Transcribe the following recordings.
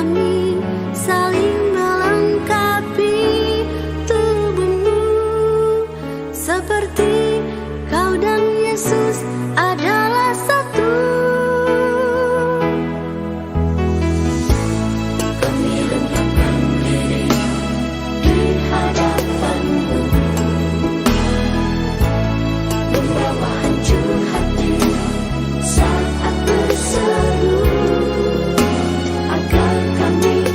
kami saling melengkapi tubuhmu, seperti kau dan Yesus adalah satu. Kami rendahkan diri di hadapanmu, membawa hancur hati saat berseru, agar kami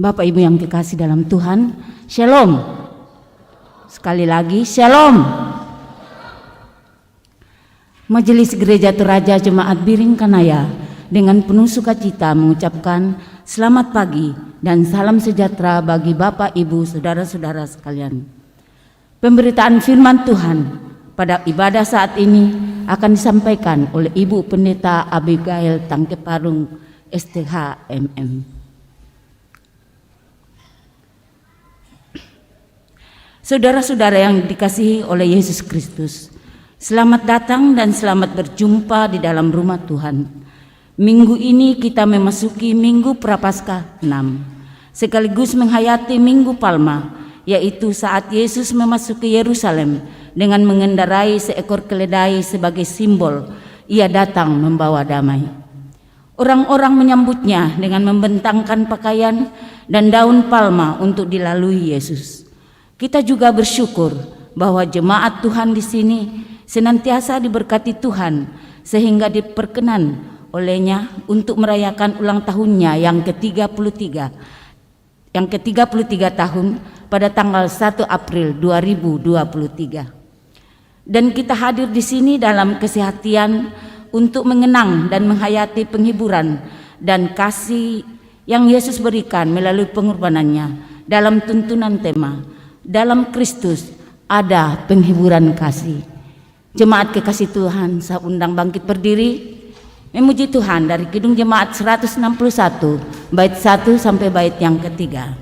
Bapak Ibu yang dikasih dalam Tuhan, Shalom. Sekali lagi, Shalom. Majelis Gereja Toraja Jemaat Biring Kanaya dengan penuh sukacita mengucapkan selamat pagi dan salam sejahtera bagi Bapak, Ibu, saudara-saudara sekalian. Pemberitaan firman Tuhan pada ibadah saat ini akan disampaikan oleh Ibu Pendeta Abigail Tangkeparung, STH MM. Saudara-saudara yang dikasihi oleh Yesus Kristus, selamat datang dan selamat berjumpa di dalam rumah Tuhan. Minggu ini kita memasuki Minggu Prapaskah 6, sekaligus menghayati Minggu Palma, yaitu saat Yesus memasuki Yerusalem dengan mengendarai seekor keledai sebagai simbol Ia datang membawa damai. Orang-orang menyambutnya dengan membentangkan pakaian dan daun palma untuk dilalui Yesus. Kita juga bersyukur bahwa jemaat Tuhan di sini senantiasa diberkati Tuhan sehingga diperkenan olehnya untuk merayakan ulang tahunnya yang ke-33 tahun pada tanggal 1 April 2023. Dan kita hadir di sini dalam kesehatian untuk mengenang dan menghayati penghiburan dan kasih yang Yesus berikan melalui pengorbanannya dalam tuntunan tema dalam Kristus ada penghiburan kasih. Jemaat kekasih Tuhan, saya undang bangkit berdiri memuji Tuhan dari Kidung Jemaat 161 bait 1 sampai bait yang ketiga.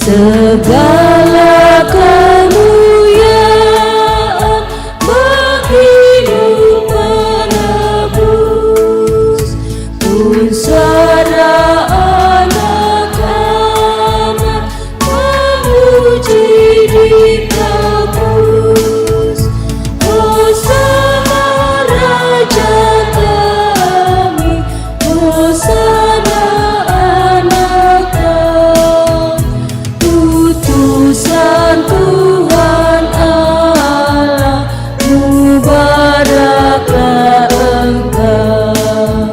Segala kemuliaan bagimu penebus, unsara anak-anak memuji di kampus. Hosana Raja kami, Hosana utusan Tuhan Allah, mubaraklah Engkau.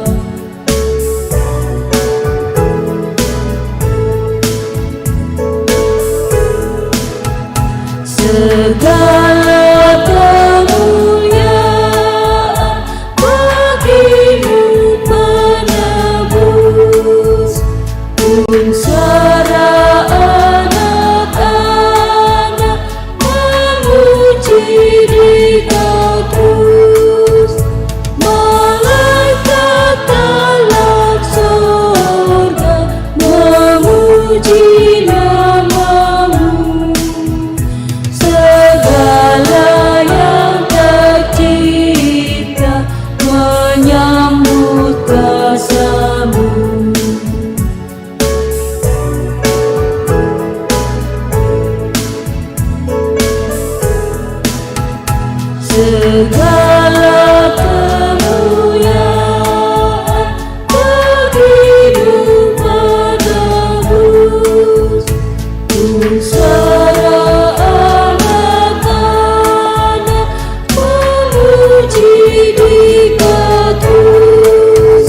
Segala kemuliaan bagimu penebus, unsara di Kau terus. Malaikat dalam surga memuji nama-Mu. Segala yang tercipta menyambut kasih-Mu. Segala kemuliaan bagimu penebus, unsara anak-anak memuji di Kau terus.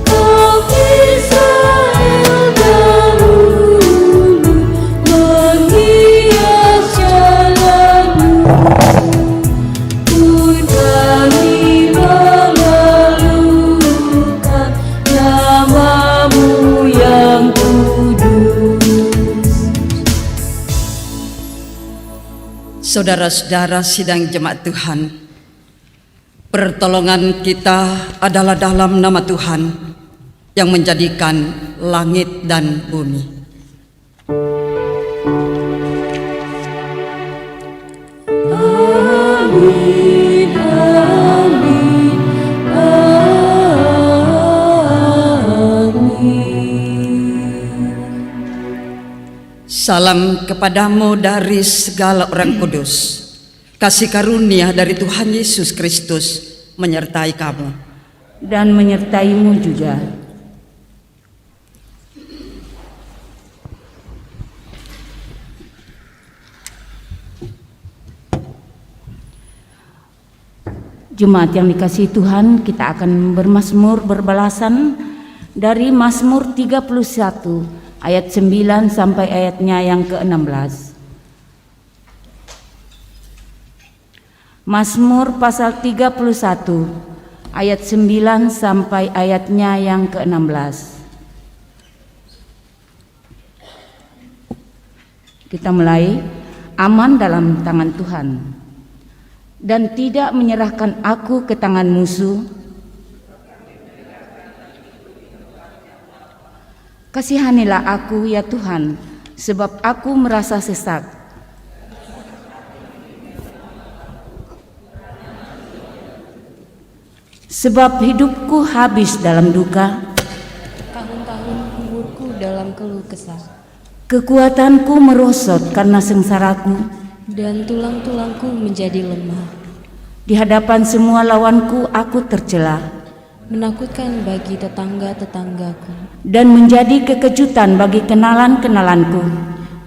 Kau Israel dahulu menghias jalan-Mu. Kami mengeluhkan nama-Mu yang kudus. Saudara-saudara sidang jemaat Tuhan, pertolongan kita adalah dalam nama Tuhan yang menjadikan langit dan bumi. Amin, amin, amin. Salam kepadamu dari segala orang kudus. Kasih karunia dari Tuhan Yesus Kristus menyertai kamu dan menyertaimu juga. Jemaat yang dikasihi Tuhan, kita akan bermazmur berbalasan dari Mazmur 31 ayat 9 sampai ayatnya yang ke-16. Mazmur pasal 31 ayat 9 sampai ayatnya yang ke-16. Kita mulai. Aman dalam tangan Tuhan, dan tidak menyerahkan aku ke tangan musuh. Kasihanilah aku ya Tuhan, sebab aku merasa sesak. Sebab hidupku habis dalam duka, tahun-tahun umurku dalam keluh kesah. Kekuatanku merosot karena sengsaraku, dan tulang-tulangku menjadi lemah. Di hadapan semua lawanku aku tercela, Menakutkan bagi tetangga-tetanggaku. dan menjadi kekejutan bagi kenalan-kenalanku.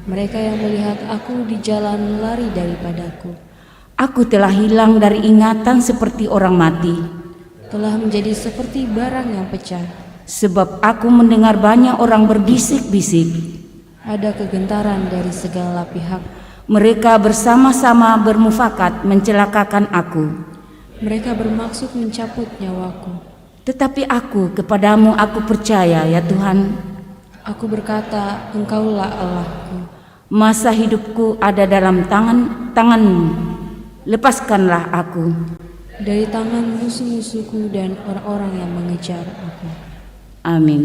Mereka yang melihat aku di jalan lari daripadaku. Aku telah hilang dari ingatan seperti orang mati, Telah menjadi seperti barang yang pecah. sebab aku mendengar banyak orang berbisik-bisik. Ada kegentaran dari segala pihak. Mereka bersama-sama bermufakat mencelakakan aku. Mereka bermaksud mencabut nyawaku. Tetapi aku kepadamu aku percaya ya Tuhan. Aku berkata, Engkaulah Allahku. Masa hidupku ada dalam tangan-Mu. Lepaskanlah aku. Dari tangan musuh-musuhku dan orang-orang yang mengejar aku. Amin.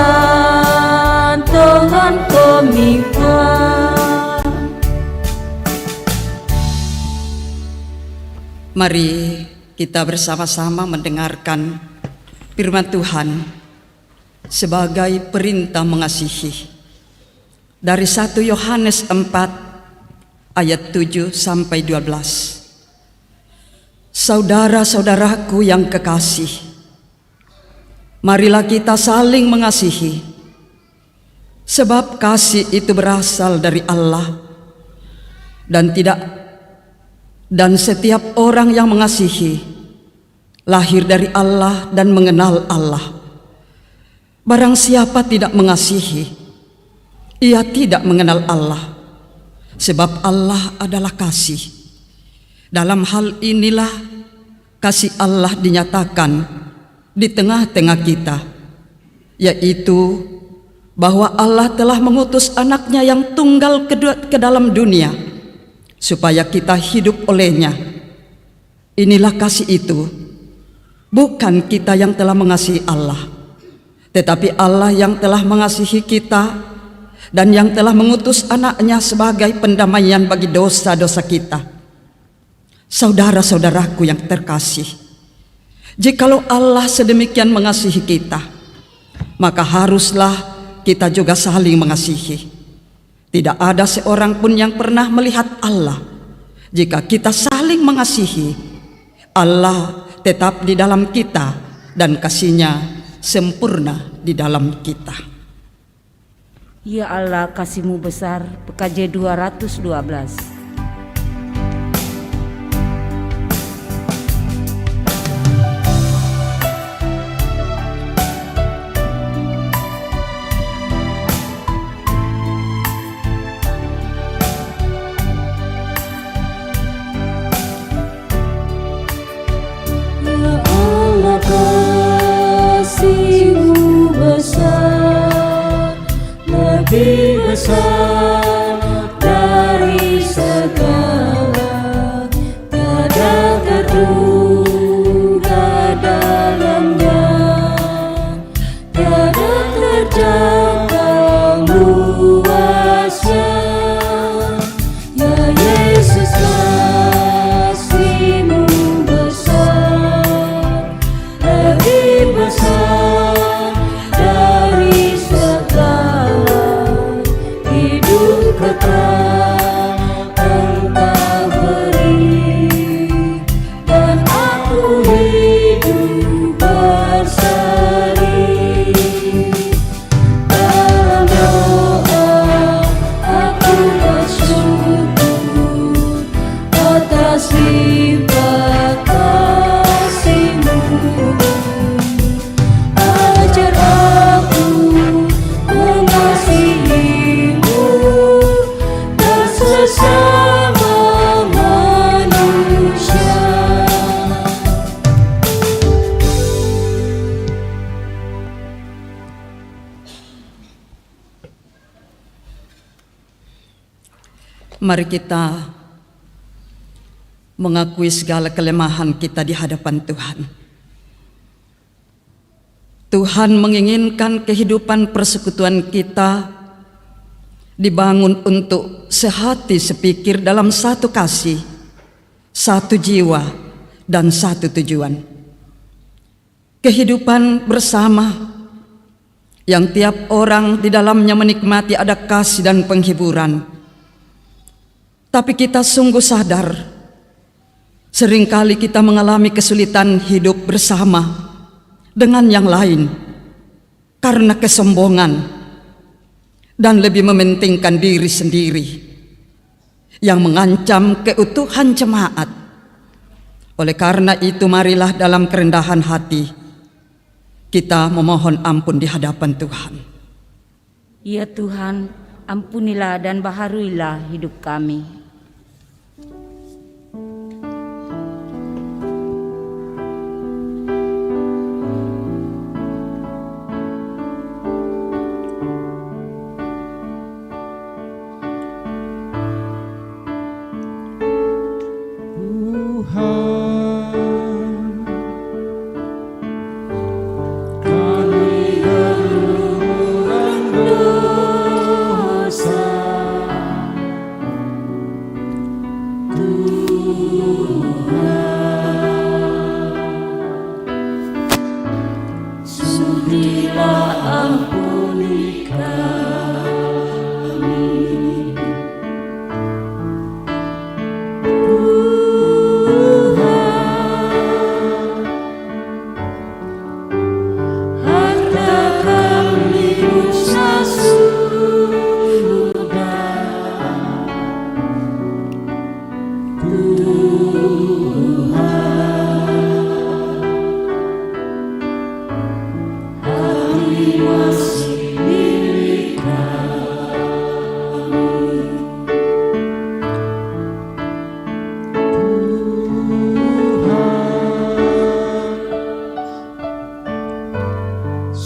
Masukkan Tuhan komika. Mari kita bersama-sama mendengarkan firman Tuhan sebagai perintah mengasihi dari 1 Yohanes 4 ayat 7 sampai 12. Saudara-saudaraku yang kekasih, marilah kita saling mengasihi, sebab kasih itu berasal dari Allah, dan setiap orang yang mengasihi lahir dari Allah dan mengenal Allah. Barang siapa tidak mengasihi, ia tidak mengenal Allah, sebab Allah adalah kasih. Dalam hal inilah kasih Allah dinyatakan di tengah-tengah kita, yaitu bahwa Allah telah mengutus anaknya yang tunggal ke dalam dunia supaya kita hidup olehnya. Inilah kasih itu, bukan kita yang telah mengasihi Allah, tetapi Allah yang telah mengasihi kita dan yang telah mengutus anaknya sebagai pendamaian bagi dosa-dosa kita. Saudara-saudaraku yang terkasih, jikalau Allah sedemikian mengasihi kita, maka haruslah kita juga saling mengasihi. Tidak ada seorang pun yang pernah melihat Allah. Jika kita saling mengasihi, Allah tetap di dalam kita dan kasih-Nya sempurna di dalam kita. Ya Allah, kasih-Mu besar. PKJ 212. Lebih besar dari segala, tiada terduga dalamnya, tiada terjangkau luasnya. Ya Yesus, kasih-Mu besar, lebih besar dari segala. Hidup kekal Engkau beri, dan aku hidup berseri. Dalam doa aku bersyukur atas limpah kasih-Mu. Ajar aku mengasihi-Mu dan sesama manusia. Mari kita mengakui segala kelemahan kita di hadapan Tuhan. Tuhan menginginkan kehidupan persekutuan kita dibangun untuk sehati sepikir dalam satu kasih, satu jiwa, dan satu tujuan. Kehidupan bersama yang tiap orang di dalamnya menikmati ada kasih dan penghiburan. Tapi kita sungguh sadar, seringkali kita mengalami kesulitan hidup bersama dengan yang lain karena kesombongan dan lebih mementingkan diri sendiri yang mengancam keutuhan jemaat. Oleh karena itu, marilah dalam kerendahan hati kita memohon ampun di hadapan Tuhan. Ya Tuhan, ampunilah dan baharuilah hidup kami.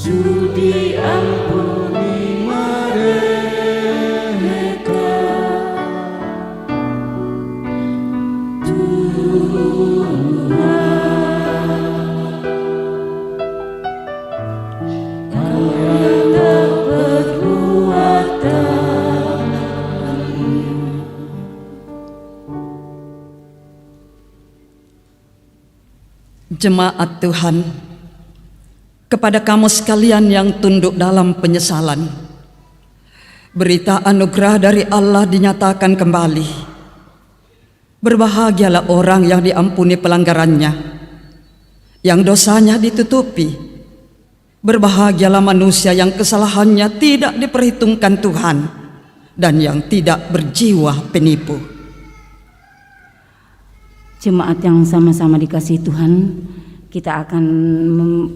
Sudi ampuni mereka, Tuhan, Kau yang tak berbuat adil. Jemaat Tuhan, kepada kamu sekalian yang tunduk dalam penyesalan, berita anugerah dari Allah dinyatakan kembali. Berbahagialah orang yang diampuni pelanggarannya, yang dosanya ditutupi. Berbahagialah manusia yang kesalahannya tidak diperhitungkan Tuhan, dan yang tidak berjiwa penipu. Jemaat yang sama-sama dikasihi Tuhan, kita akan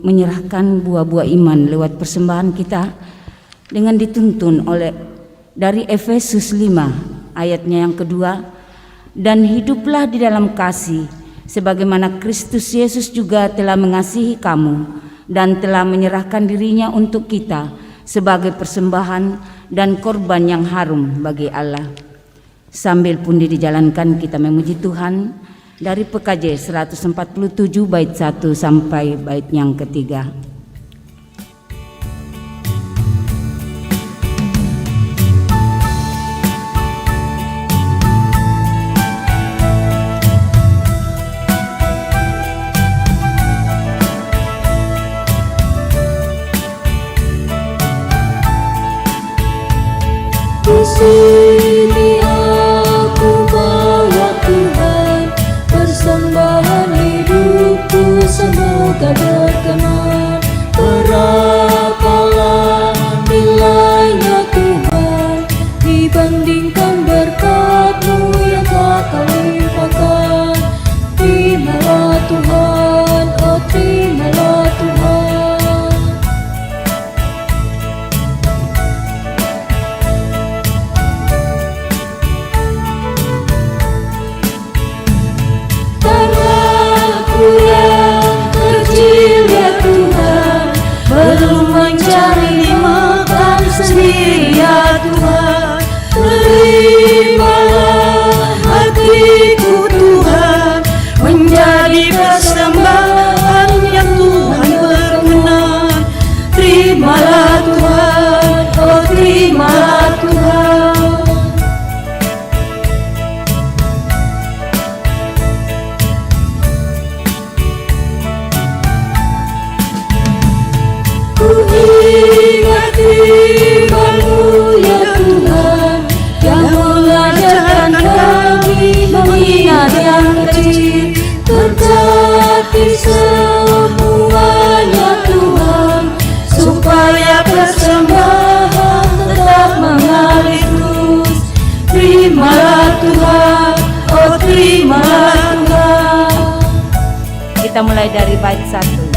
menyerahkan buah-buah iman lewat persembahan kita dengan dituntun oleh dari Efesus 5 ayatnya yang kedua, dan hiduplah di dalam kasih sebagaimana Kristus Yesus juga telah mengasihi kamu dan telah menyerahkan dirinya untuk kita sebagai persembahan dan korban yang harum bagi Allah. Sambil pundi dijalankan, kita memuji Tuhan dari PKJ 147 bait 1 sampai bait yang ketiga. Di sini aku bawa Tuhan, persembahan hidupku semoga berkenan. Berapalah nilainya Tuhan dibandingkan berkat-Mu yang tak Kau limpahkan. Terimalah Tuhan, oh terimalah Tuhan. Belum mencari makan sendiri ya Tuhan, terimalah hatiku Tuhan, menjadi persembahan yang Tuhan berkenan. Terimalah Tuhan, oh terimalah Tuhan. Ku ingat firman-Mu ya Tuhan, yang mengajarkan kami mengingat yang kecil. Berkati semuanya Tuhan, supaya persembahan tetap mengalir terus. Terimalah Tuhan, oh terimalah Tuhan. Kita mulai dari bait 1.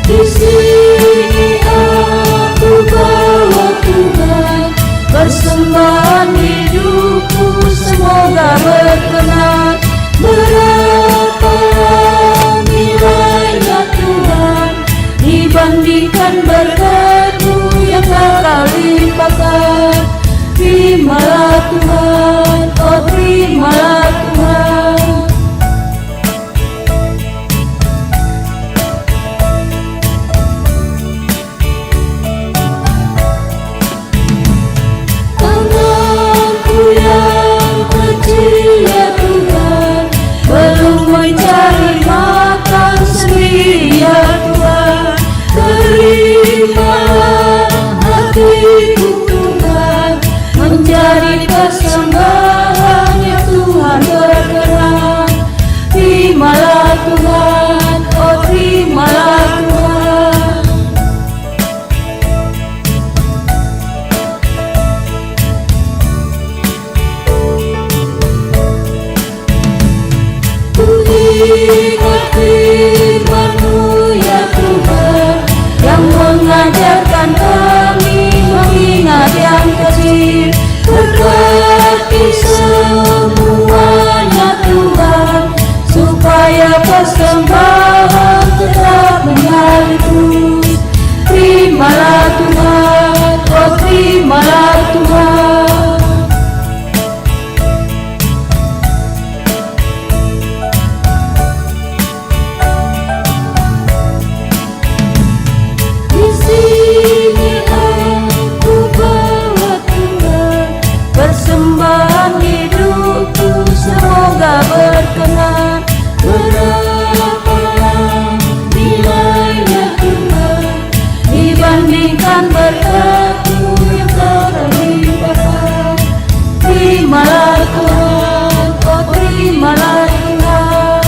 Di sini aku bawa Tuhan, persembahan hidupku semoga berkenan. Berapalah nilainya Tuhan dibandingkan berkat-Mu yang tak Kau limpahkan. Terimalah Tuhan, oh terimalah Tuhan. Tanganku yang kecil ya Tuhan, belum mencari makan sendiri ya Tuhan. Terimalah hatiku Tuhan, menjadi persembahan yang Tuhan berkenan. Terimalah Tuhan, oh terimalah Tuhan. Ku ingat firman-Mu ya Tuhan, yang mengajarkan kami mengingat yang kecil. Berkati semuanya Tuhan, berapa nilainya Tuhan dibandingkan berkatmu yang telah limpahkan. Terimalah Tuhan, oh terimalah Tuhan.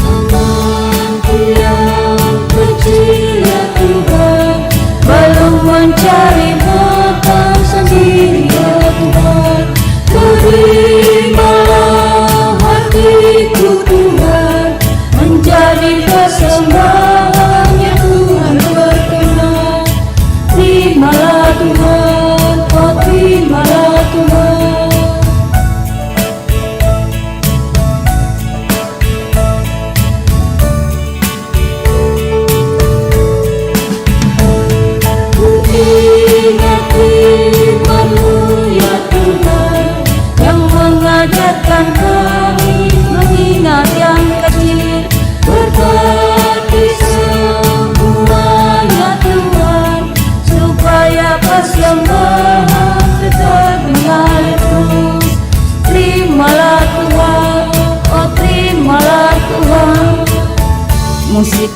Amanku yang kecil ya Tuhan, belum mencari makan sendiri ya Tuhan. Terimalah hatiku Tuhan, menjadi persembahan yang Tuhan berkenan. Terimalah Tuhan, oh terimalah Tuhan. Ku ingat firman-Mu ya Tuhan, yang mengajarkan kami mengingat yang kecil. Berkati semuanya Tuhan, supaya persembahan tetap mengalir terus. Terimalah Tuhan, oh terimalah Tuhan. Musik.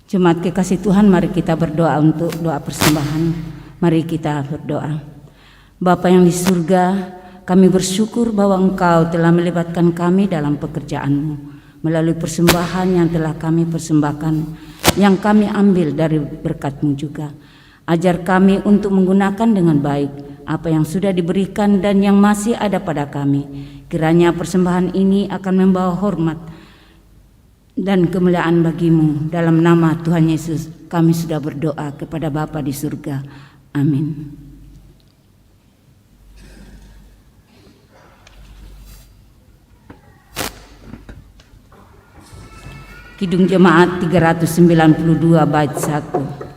Jemaat kekasih Tuhan, mari kita berdoa untuk doa persembahan. Mari kita berdoa. Bapa yang di surga, kami bersyukur bahwa Engkau telah melibatkan kami dalam pekerjaan-Mu melalui persembahan yang telah kami persembahkan, yang kami ambil dari berkat-Mu juga. Ajar kami untuk menggunakan dengan baik apa yang sudah diberikan dan yang masih ada pada kami. Kiranya persembahan ini akan membawa hormat dan kemuliaan bagi-Mu. Dalam nama Tuhan Yesus kami sudah berdoa kepada Bapa di surga. Amin. Kidung Jemaat 392 bait 1.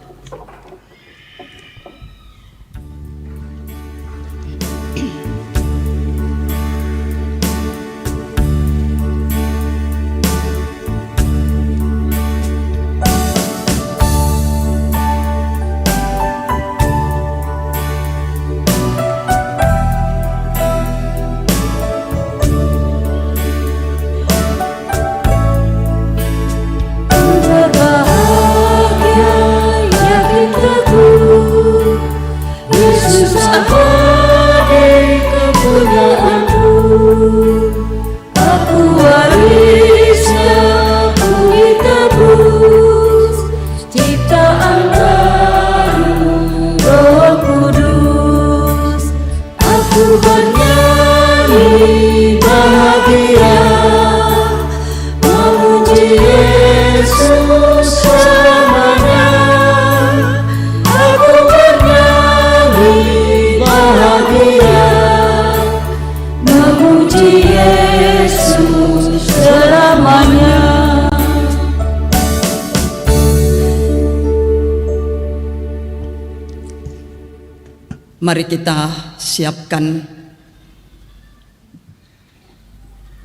Mari kita siapkan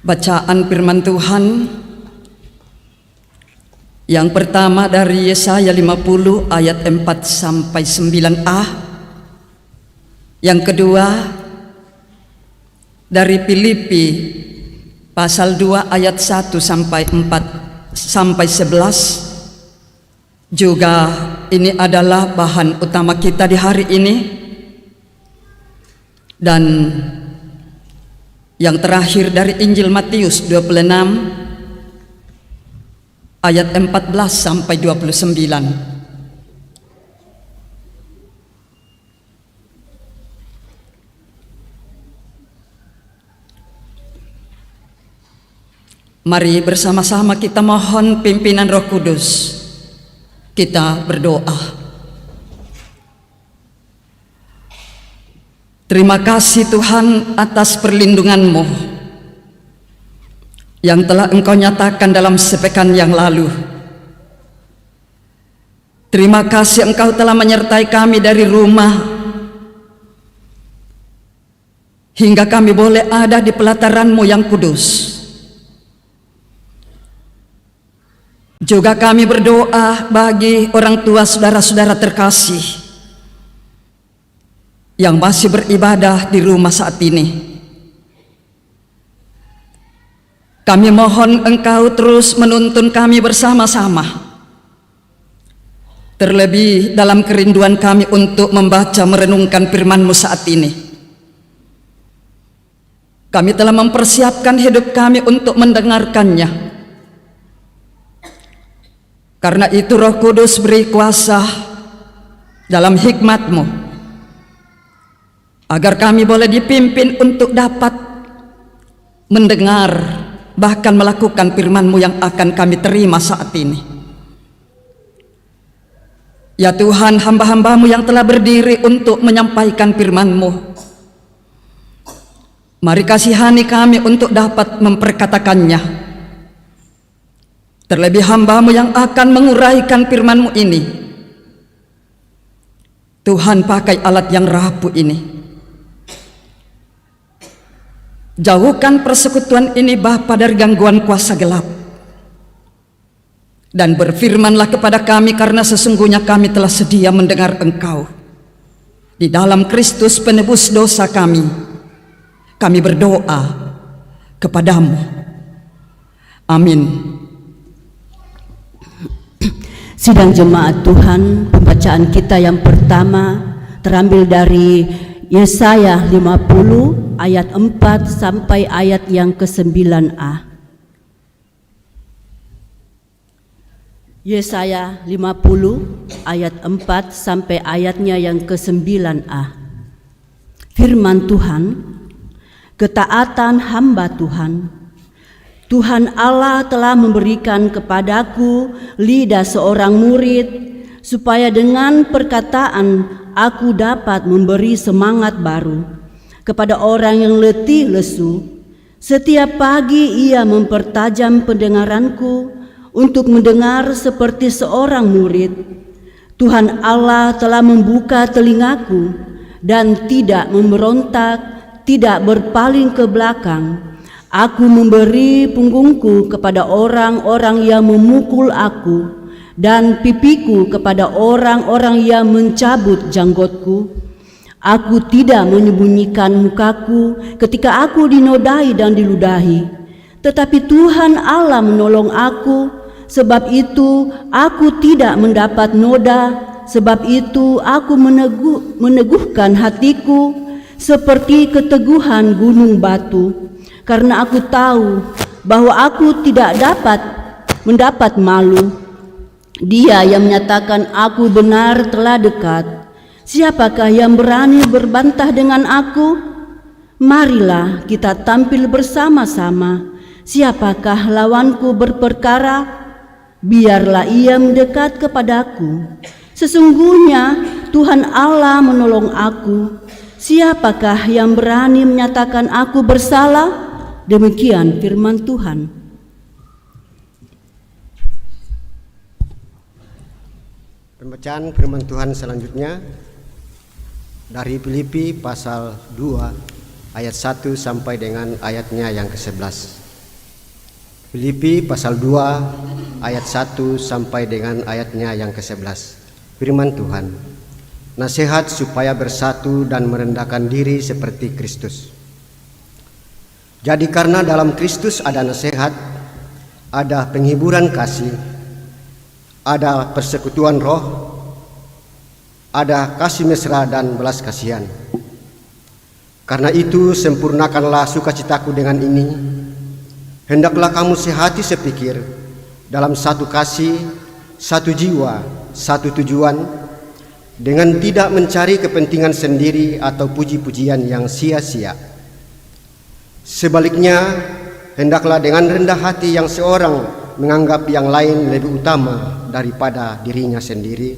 bacaan firman Tuhan. Yang pertama dari Yesaya 50 ayat 4 sampai 9a. Yang kedua dari Filipi pasal 2 ayat 1 sampai 4 sampai 11. Juga ini adalah bahan utama kita di hari ini. Dan yang terakhir dari Injil Matius 26 ayat 14 sampai 29. Mari bersama-sama kita mohon pimpinan Roh Kudus. Kita berdoa. Terima kasih Tuhan atas perlindungan-Mu yang telah Engkau nyatakan dalam sepekan yang lalu. Terima kasih Engkau telah menyertai kami dari rumah hingga kami boleh ada di pelataran-Mu yang kudus. Juga kami berdoa bagi orang tua saudara-saudara terkasih yang masih beribadah di rumah saat ini. Kami mohon Engkau terus menuntun kami bersama-sama, terlebih dalam kerinduan kami untuk membaca merenungkan firman-Mu saat ini. Kami telah mempersiapkan hidup kami untuk mendengarkannya. Karena itu Roh Kudus beri kuasa dalam hikmat-Mu, agar kami boleh dipimpin untuk dapat mendengar, bahkan melakukan firman-Mu yang akan kami terima saat ini. Ya Tuhan, hamba-hamba-Mu yang telah berdiri untuk menyampaikan firman-Mu, mari kasihani kami untuk dapat memperkatakannya. Terlebih hamba-Mu yang akan menguraikan firman-Mu ini, Tuhan pakai alat yang rapuh ini. Jauhkan persekutuan ini Bapa dari gangguan kuasa gelap, dan berfirmanlah kepada kami, karena sesungguhnya kami telah sedia mendengar Engkau. Di dalam Kristus penebus dosa kami berdoa kepadamu. Amin. Sidang jemaat Tuhan, pembacaan kita yang pertama terambil dari Yesaya 50 ayat 4 sampai ayat yang ke-9a. Yesaya 50 ayat 4 sampai ayatnya yang ke-9a. Firman Tuhan, ketaatan hamba Tuhan. Tuhan Allah telah memberikan kepadaku lidah seorang murid, supaya dengan perkataan aku dapat memberi semangat baru kepada orang yang letih lesu. Setiap pagi ia mempertajam pendengaranku untuk mendengar seperti seorang murid. Tuhan Allah telah membuka telingaku dan tidak memberontak, tidak berpaling ke belakang. Aku memberi punggungku kepada orang-orang yang memukul aku, dan pipiku kepada orang-orang yang mencabut janggutku. Aku tidak menyembunyikan mukaku ketika aku dinodai dan diludahi, tetapi Tuhan Allah menolong aku. Sebab itu aku tidak mendapat noda, sebab itu aku meneguhkan hatiku seperti keteguhan gunung batu. Karena aku tahu bahwa aku tidak dapat mendapat malu. Dia yang menyatakan aku benar telah dekat. Siapakah yang berani berbantah dengan aku? Marilah kita tampil bersama-sama. Siapakah lawanku berperkara? Biarlah ia mendekat kepadaku. Sesungguhnya Tuhan Allah menolong aku. Siapakah yang berani menyatakan aku bersalah? Demikian firman Tuhan. Pembacaan firman Tuhan selanjutnya dari Filipi pasal 2 ayat 1 sampai dengan ayatnya yang ke-11. Filipi pasal 2 ayat 1 sampai dengan ayatnya yang ke-11. Firman Tuhan, nasihat supaya bersatu dan merendahkan diri seperti Kristus. Jadi karena dalam Kristus ada nasihat, ada penghiburan kasih, ada persekutuan roh, ada kasih mesra dan belas kasihan. Karena itu sempurnakanlah sukacitaku dengan ini. Hendaklah kamu sehati sepikir, dalam satu kasih, satu jiwa, satu tujuan, dengan tidak mencari kepentingan sendiri atau puji-pujian yang sia-sia. Sebaliknya, hendaklah dengan rendah hati yang seorang menganggap yang lain lebih utama daripada dirinya sendiri,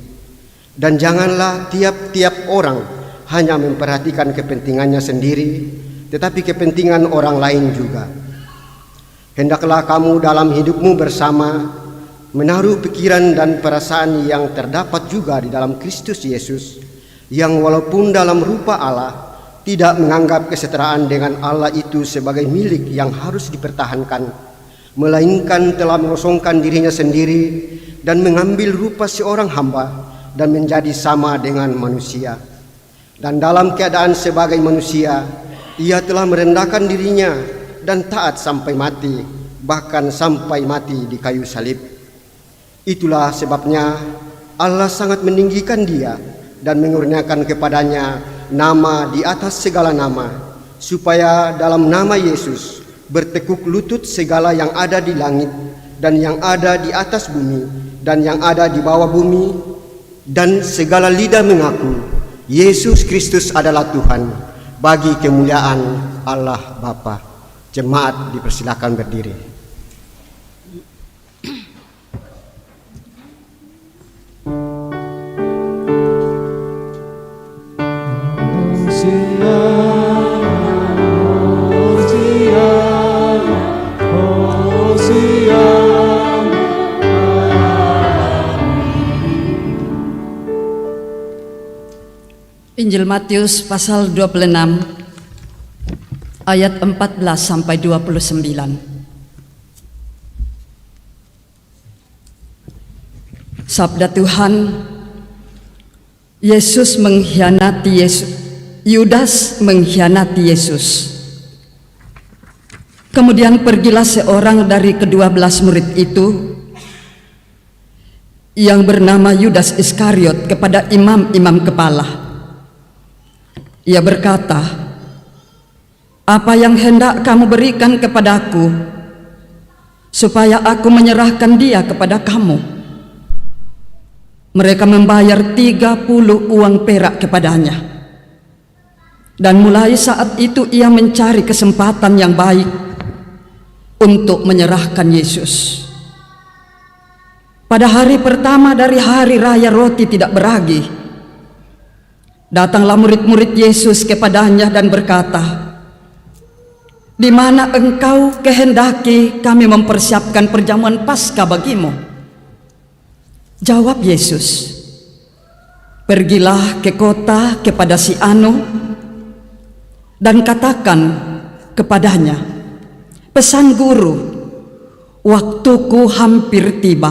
dan janganlah tiap-tiap orang hanya memperhatikan kepentingannya sendiri, tetapi kepentingan orang lain juga. Hendaklah kamu dalam hidupmu bersama menaruh pikiran dan perasaan yang terdapat juga di dalam Kristus Yesus, yang walaupun dalam rupa Allah tidak menganggap kesetaraan dengan Allah itu sebagai milik yang harus dipertahankan, melainkan telah mengosongkan dirinya sendiri dan mengambil rupa seorang hamba dan menjadi sama dengan manusia. Dan dalam keadaan sebagai manusia, ia telah merendahkan dirinya dan taat sampai mati, bahkan sampai mati di kayu salib. Itulah sebabnya Allah sangat meninggikan dia dan mengurniakan kepadanya nama di atas segala nama, supaya dalam nama Yesus bertekuk lutut segala yang ada di langit dan yang ada di atas bumi dan yang ada di bawah bumi, dan segala lidah mengaku Yesus Kristus adalah Tuhan, bagi kemuliaan Allah Bapa. Jemaat dipersilakan berdiri. Injil Matius pasal 26 ayat 14 sampai 29. Sabda Tuhan, Yudas mengkhianati Yesus. Kemudian pergilah seorang dari ke-12 murid itu yang bernama Yudas Iskariot kepada imam-imam kepala. Ia berkata, "Apa yang hendak kamu berikan kepadaku, supaya aku menyerahkan dia kepada kamu?" Mereka membayar 30 uang perak kepadanya. Dan mulai saat itu ia mencari kesempatan yang baik untuk menyerahkan Yesus. Pada hari pertama dari hari raya roti tidak beragi, datanglah murid-murid Yesus kepadanya dan berkata, "Di mana engkau kehendaki kami mempersiapkan perjamuan Paskah bagimu?" Jawab Yesus, "Pergilah ke kota kepada si Anu dan katakan kepadanya, pesan guru, waktuku hampir tiba.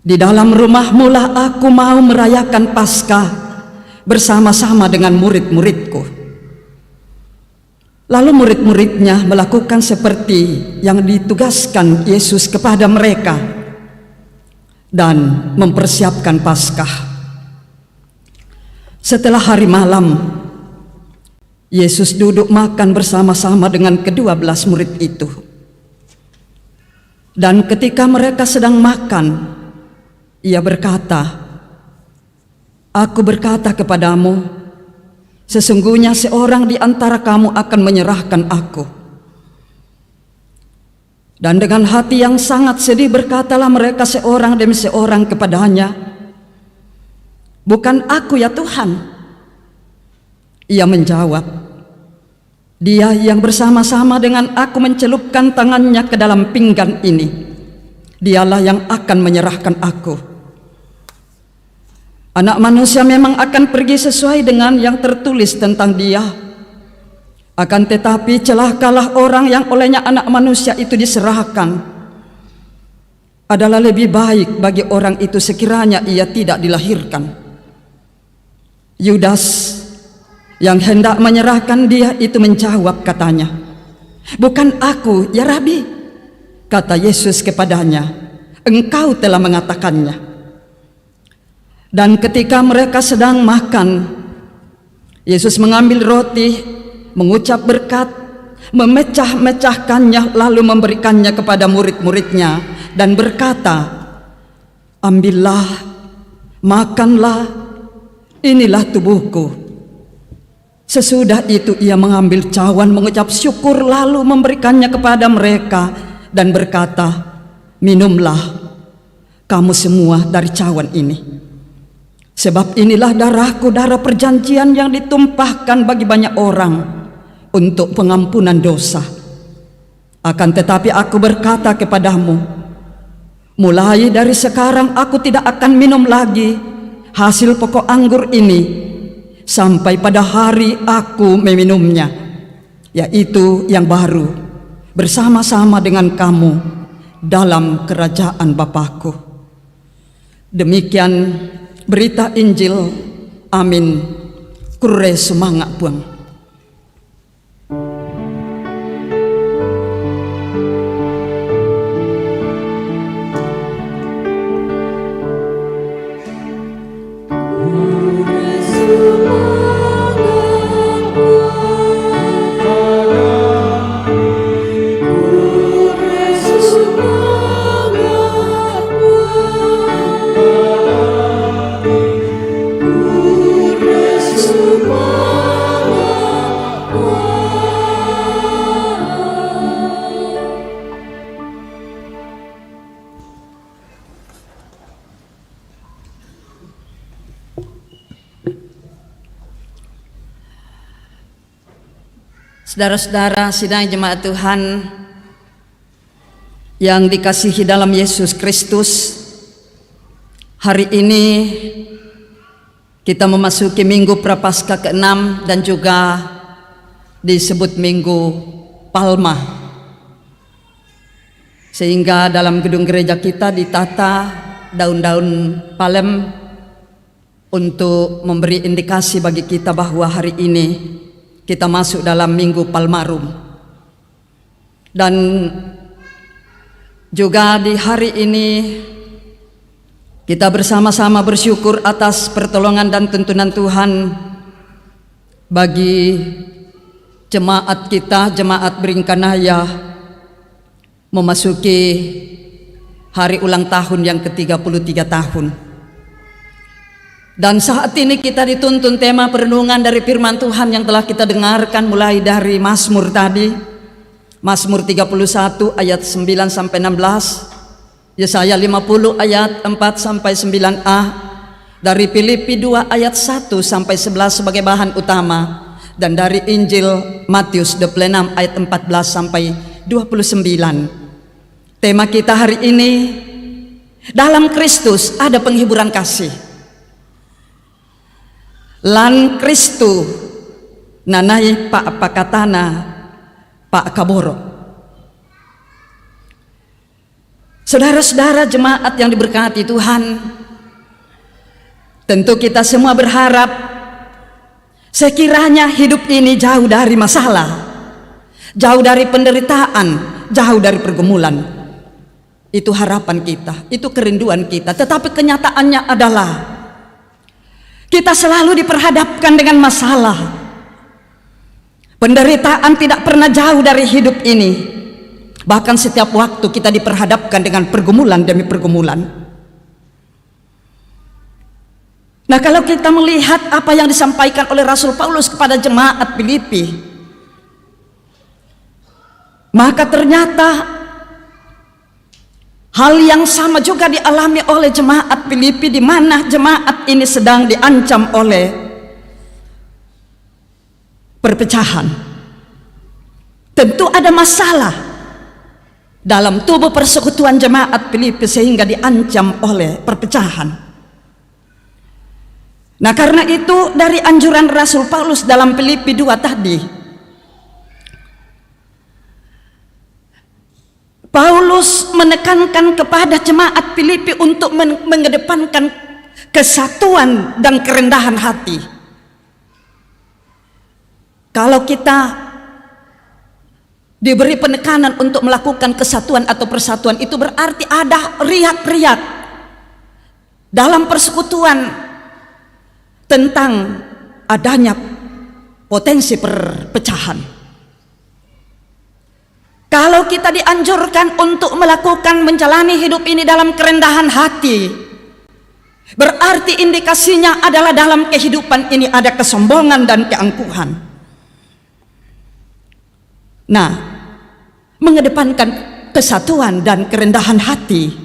Di dalam rumahmu lah aku mau merayakan Paskah bersama-sama dengan murid-muridku." Lalu murid-muridnya melakukan seperti yang ditugaskan Yesus kepada mereka dan mempersiapkan Paskah. Setelah hari malam, Yesus duduk makan bersama-sama dengan ke-12 murid itu. Dan ketika mereka sedang makan, ia berkata, "Aku berkata kepadamu, sesungguhnya seorang di antara kamu akan menyerahkan aku." Dan dengan hati yang sangat sedih berkatalah mereka seorang demi seorang kepadanya, "Bukan aku ya Tuhan?" Ia menjawab, "Dia yang bersama-sama dengan aku mencelupkan tangannya ke dalam pinggan ini, dialah yang akan menyerahkan aku. Anak manusia memang akan pergi sesuai dengan yang tertulis tentang dia. Akan tetapi celakalah orang yang olehnya anak manusia itu diserahkan. Adalah lebih baik bagi orang itu sekiranya ia tidak dilahirkan." Yudas yang hendak menyerahkan dia itu menjawab katanya, "Bukan aku ya Rabi." Kata Yesus kepadanya, "Engkau telah mengatakannya." Dan ketika mereka sedang makan, Yesus mengambil roti, mengucap berkat, memecah-mecahkannya lalu memberikannya kepada murid-muridnya dan berkata, "Ambillah, makanlah, inilah tubuhku." Sesudah itu ia mengambil cawan, mengucap syukur lalu memberikannya kepada mereka dan berkata, "Minumlah kamu semua dari cawan ini. Sebab inilah darahku, darah perjanjian yang ditumpahkan bagi banyak orang untuk pengampunan dosa. Akan tetapi aku berkata kepadamu, mulai dari sekarang aku tidak akan minum lagi hasil pokok anggur ini sampai pada hari aku meminumnya, yaitu yang baru bersama-sama dengan kamu dalam kerajaan Bapakku." Demikian berita Injil. Amin. Kure semangat buang. Saudara-saudara sidang jemaat Tuhan yang dikasihi dalam Yesus Kristus, hari ini kita memasuki Minggu Prapaskah ke-6 dan juga disebut Minggu Palma, sehingga dalam gedung gereja kita ditata daun-daun palem untuk memberi indikasi bagi kita bahwa hari ini kita masuk dalam Minggu Palmarum. Dan juga di hari ini kita bersama-sama bersyukur atas pertolongan dan tuntunan Tuhan bagi jemaat kita, jemaat Beringkanaya, memasuki hari ulang tahun yang ke-33 tahun. Dan saat ini kita dituntun tema perenungan dari firman Tuhan yang telah kita dengarkan mulai dari Mazmur tadi, Mazmur 31 ayat 9 sampai 16, Yesaya 50 ayat 4 sampai 9a, dari Filipi 2 ayat 1 sampai 11 sebagai bahan utama, dan dari Injil Matius 26 ayat 14 sampai 29. Tema kita hari ini, dalam Kristus ada penghiburan kasih. Lan Kristu nanai pak pakatana pak kaboro. Saudara-saudara jemaat yang diberkati Tuhan, tentu kita semua berharap sekiranya hidup ini jauh dari masalah, jauh dari penderitaan, jauh dari pergumulan. Itu harapan kita, itu kerinduan kita. Tetapi kenyataannya adalah kita selalu diperhadapkan dengan masalah. Penderitaan tidak pernah jauh dari hidup ini. Bahkan setiap waktu kita diperhadapkan dengan pergumulan demi pergumulan. Nah, kalau kita melihat apa yang disampaikan oleh Rasul Paulus kepada jemaat Filipi, maka ternyata hal yang sama juga dialami oleh jemaat Filipi, di mana jemaat ini sedang diancam oleh perpecahan. Tentu ada masalah dalam tubuh persekutuan jemaat Filipi sehingga diancam oleh perpecahan. Nah, karena itu dari anjuran Rasul Paulus dalam Filipi 2 tadi, Paulus menekankan kepada jemaat Filipi untuk mengedepankan kesatuan dan kerendahan hati. Kalau kita diberi penekanan untuk melakukan kesatuan atau persatuan, itu berarti ada riak-riak dalam persekutuan tentang adanya potensi perpecahan. Kalau kita dianjurkan untuk melakukan menjalani hidup ini dalam kerendahan hati, berarti indikasinya adalah dalam kehidupan ini ada kesombongan dan keangkuhan. Nah, mengedepankan kesatuan dan kerendahan hati,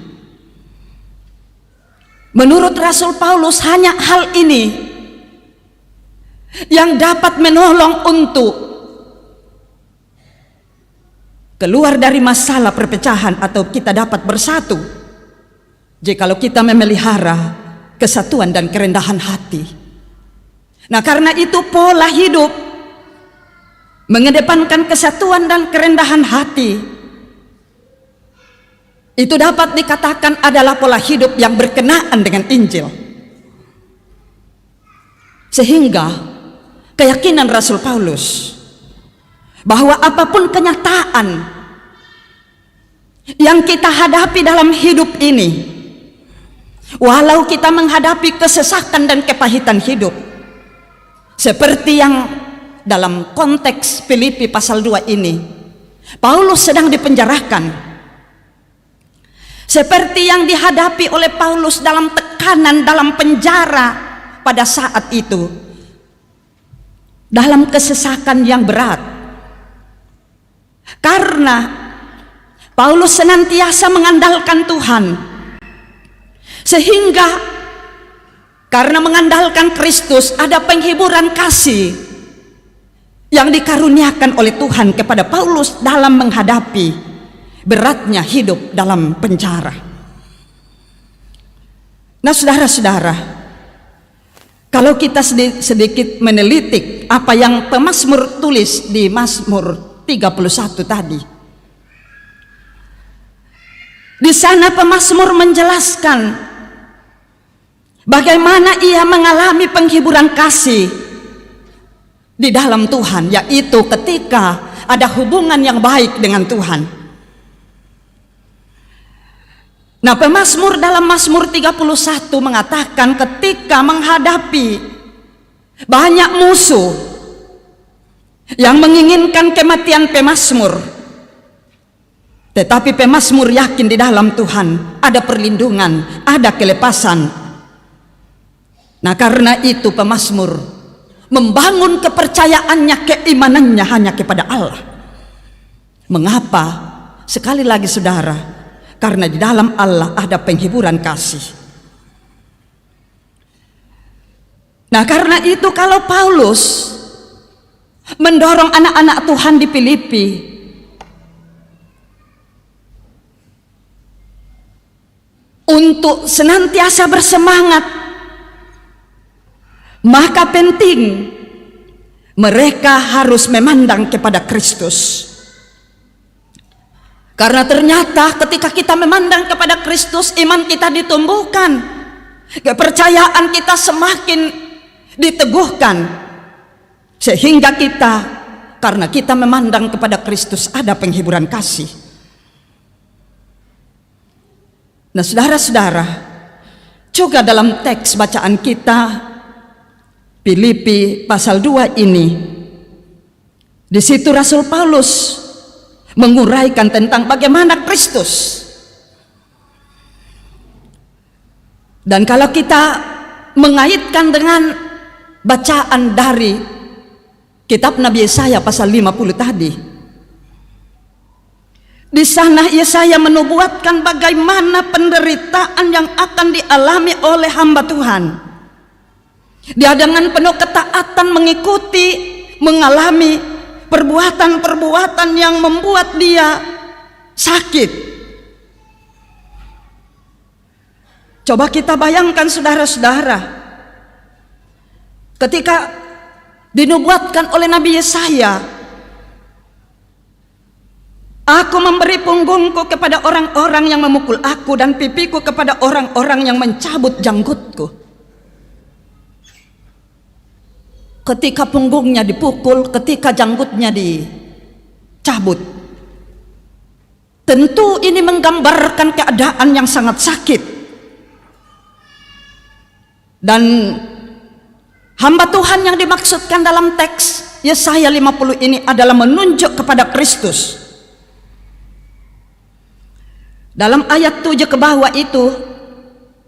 menurut Rasul Paulus hanya hal ini yang dapat menolong untuk keluar dari masalah perpecahan atau kita dapat bersatu jikalau kita memelihara kesatuan dan kerendahan hati. Nah, karena itu pola hidup mengedepankan kesatuan dan kerendahan hati itu dapat dikatakan adalah pola hidup yang berkenaan dengan Injil. Sehingga keyakinan Rasul Paulus bahwa apapun kenyataan yang kita hadapi dalam hidup ini, walau kita menghadapi kesesakan dan kepahitan hidup, seperti yang dalam konteks Filipi pasal 2 ini, Paulus sedang dipenjarakan, seperti yang dihadapi oleh Paulus dalam tekanan dalam penjara pada saat itu, dalam kesesakan yang berat. Karena Paulus senantiasa mengandalkan Tuhan, sehingga karena mengandalkan Kristus ada penghiburan kasih yang dikaruniakan oleh Tuhan kepada Paulus dalam menghadapi beratnya hidup dalam penjara. Nah, saudara-saudara, kalau kita sedikit menelitik apa yang pemazmur tulis di Mazmur 31 tadi, di sana pemazmur menjelaskan bagaimana ia mengalami penghiburan kasih di dalam Tuhan, yaitu ketika ada hubungan yang baik dengan Tuhan. Nah, pemazmur dalam Mazmur 31 mengatakan ketika menghadapi banyak musuh yang menginginkan kematian pemazmur, tetapi pemazmur yakin di dalam Tuhan ada perlindungan, ada kelepasan. Nah, karena itu pemazmur membangun kepercayaannya, keimanannya hanya kepada Allah. Mengapa? Sekali lagi saudara, karena di dalam Allah ada penghiburan kasih. Nah, karena itu kalau Paulus mendorong anak-anak Tuhan di Filipi untuk senantiasa bersemangat, maka penting mereka harus memandang kepada Kristus. Karena ternyata ketika kita memandang kepada Kristus, iman kita ditumbuhkan, kepercayaan kita semakin diteguhkan, sehingga kita, karena kita memandang kepada Kristus, ada penghiburan kasih. Nah, saudara-saudara, juga dalam teks bacaan kita Filipi pasal 2 ini, di situ Rasul Paulus menguraikan tentang bagaimana Kristus. Dan kalau kita mengaitkan dengan bacaan dari kitab Nabi Yesaya pasal 50 tadi, di sana Yesaya menubuatkan bagaimana penderitaan yang akan dialami oleh hamba Tuhan. Dia dengan penuh ketaatan mengikuti, mengalami perbuatan-perbuatan yang membuat dia sakit. Coba kita bayangkan saudara-saudara, ketika dinubuatkan oleh Nabi Yesaya, aku memberi punggungku kepada orang-orang yang memukul aku dan pipiku kepada orang-orang yang mencabut janggutku. Ketika punggungnya dipukul, ketika janggutnya dicabut, tentu ini menggambarkan keadaan yang sangat sakit. Dan Hamba Tuhan yang dimaksudkan dalam teks Yesaya 50 ini adalah menunjuk kepada Kristus. Dalam ayat 7 ke bawah itu,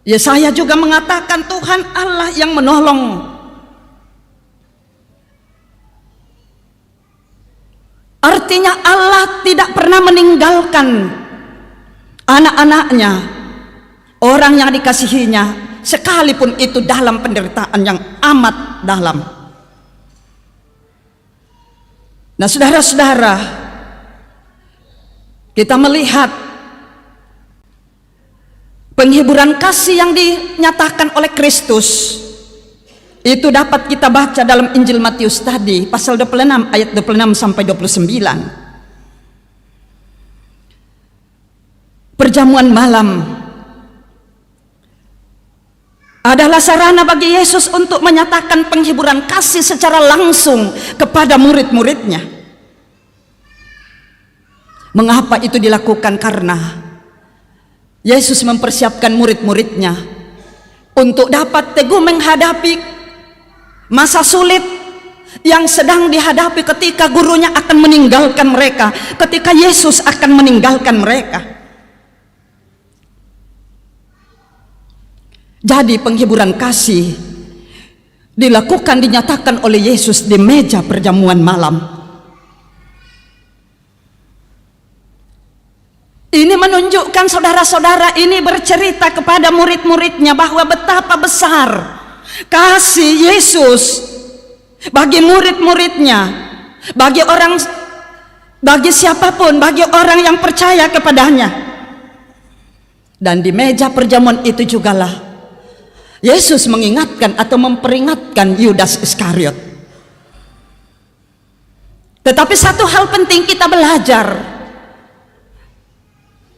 Yesaya juga mengatakan Tuhan Allah yang menolong. Artinya Allah tidak pernah meninggalkan anak-anaknya, orang yang dikasihinya, sekalipun itu dalam penderitaan yang amat dalam. Nah, saudara-saudara, kita melihat penghiburan kasih yang dinyatakan oleh Kristus itu dapat kita baca dalam Injil Matius tadi, pasal 26 ayat 26 sampai 29. Perjamuan malam adalah sarana bagi Yesus untuk menyatakan penghiburan kasih secara langsung kepada murid-muridnya. Mengapa itu dilakukan? Karena Yesus mempersiapkan murid-muridnya untuk dapat teguh menghadapi masa sulit yang sedang dihadapi ketika gurunya akan meninggalkan mereka, ketika Yesus akan meninggalkan mereka. Jadi penghiburan kasih dinyatakan oleh Yesus di meja perjamuan malam. Ini menunjukkan saudara-saudara ini bercerita kepada murid-muridnya bahwa betapa besar kasih Yesus bagi murid-muridnya, bagi siapapun, bagi orang yang percaya kepadanya. Dan di meja perjamuan itu jugalah Yesus mengingatkan atau memperingatkan Yudas Iskariot. Tetapi satu hal penting kita belajar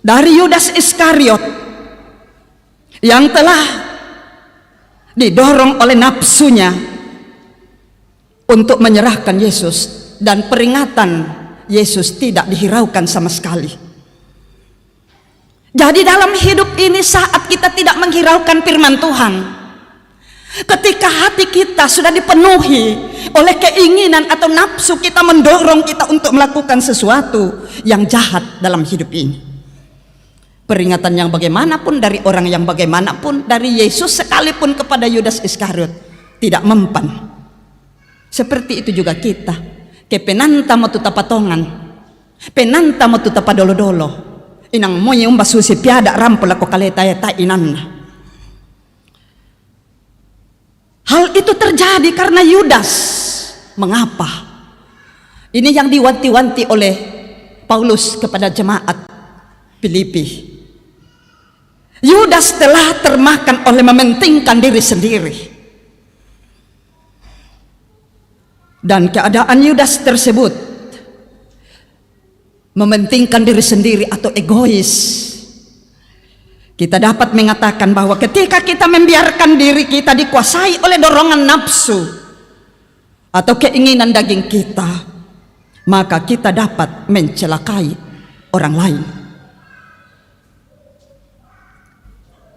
dari Yudas Iskariot yang telah didorong oleh nafsunya untuk menyerahkan Yesus, dan peringatan Yesus tidak dihiraukan sama sekali. Jadi dalam hidup ini, saat kita tidak menghiraukan firman Tuhan, ketika hati kita sudah dipenuhi oleh keinginan atau nafsu kita mendorong kita untuk melakukan sesuatu yang jahat dalam hidup ini, peringatan yang bagaimanapun dari orang yang bagaimanapun, dari Yesus sekalipun kepada Yudas Iskariot, tidak mempan. Seperti itu juga kita. Ke penanta mo tuta patongan, penanta mo tuta padolo-dolo, inang mo yung basusi piada rampol ako kaleta-eta inanna. Hal itu terjadi karena Yudas. Mengapa? Ini yang diwanti-wanti oleh Paulus kepada jemaat Filipi. Yudas telah termakan oleh mementingkan diri sendiri. Dan keadaan Yudas tersebut, mementingkan diri sendiri atau egois, kita dapat mengatakan bahwa ketika kita membiarkan diri kita dikuasai oleh dorongan nafsu atau keinginan daging kita, maka kita dapat mencelakai orang lain.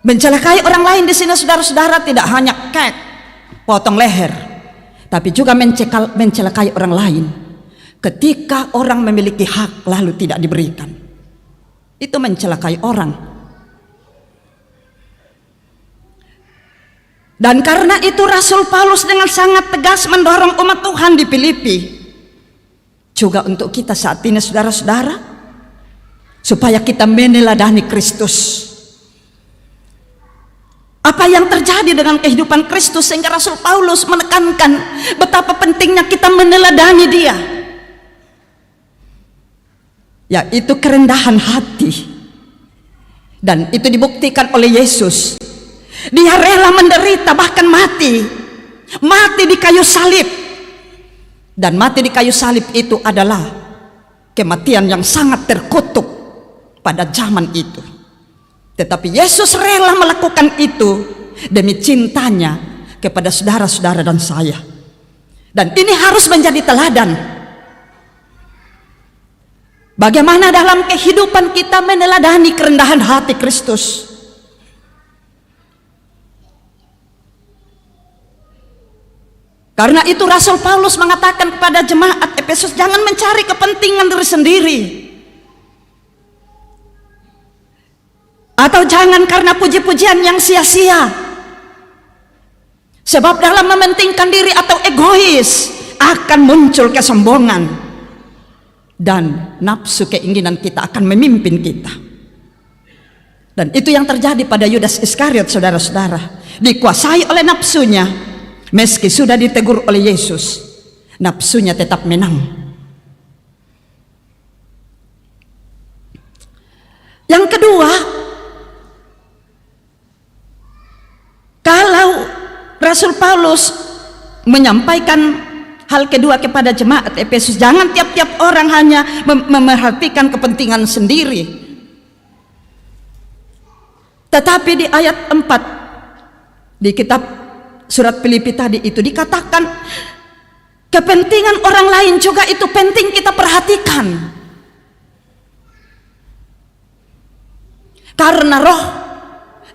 Mencelakai orang lain di sini, saudara-saudara, tidak hanya potong leher, tapi juga mencelakai orang lain. Ketika orang memiliki hak lalu tidak diberikan, itu mencelakai orang. Dan karena itu Rasul Paulus dengan sangat tegas mendorong umat Tuhan di Filipi, juga untuk kita saat ini, saudara-saudara, supaya kita meneladani Kristus. Apa yang terjadi dengan kehidupan Kristus sehingga Rasul Paulus menekankan betapa pentingnya kita meneladani Dia, yaitu kerendahan hati. Dan itu dibuktikan oleh Yesus. Dia rela menderita, bahkan mati di kayu salib. Dan mati di kayu salib itu adalah kematian yang sangat terkutuk pada zaman itu. Tetapi Yesus rela melakukan itu demi cintanya kepada saudara-saudara dan saya. Dan ini harus menjadi teladan. Bagaimana dalam kehidupan kita meneladani kerendahan hati Kristus. Karena itu Rasul Paulus mengatakan kepada jemaat Efesus, jangan mencari kepentingan diri sendiri, atau jangan karena puji-pujian yang sia-sia. Sebab dalam mementingkan diri atau egois akan muncul kesombongan, dan nafsu keinginan kita akan memimpin kita. Dan itu yang terjadi pada Yudas Iskariot, saudara-saudara. Dikuasai oleh nafsunya, meski sudah ditegur oleh Yesus, nafsunya tetap menang. Yang kedua, kalau Rasul Paulus menyampaikan hal kedua kepada jemaat Efesus, jangan tiap-tiap orang hanya memerhatikan kepentingan sendiri. Tetapi di ayat 4 di kitab surat Filipi tadi itu dikatakan kepentingan orang lain juga itu penting kita perhatikan. Karena roh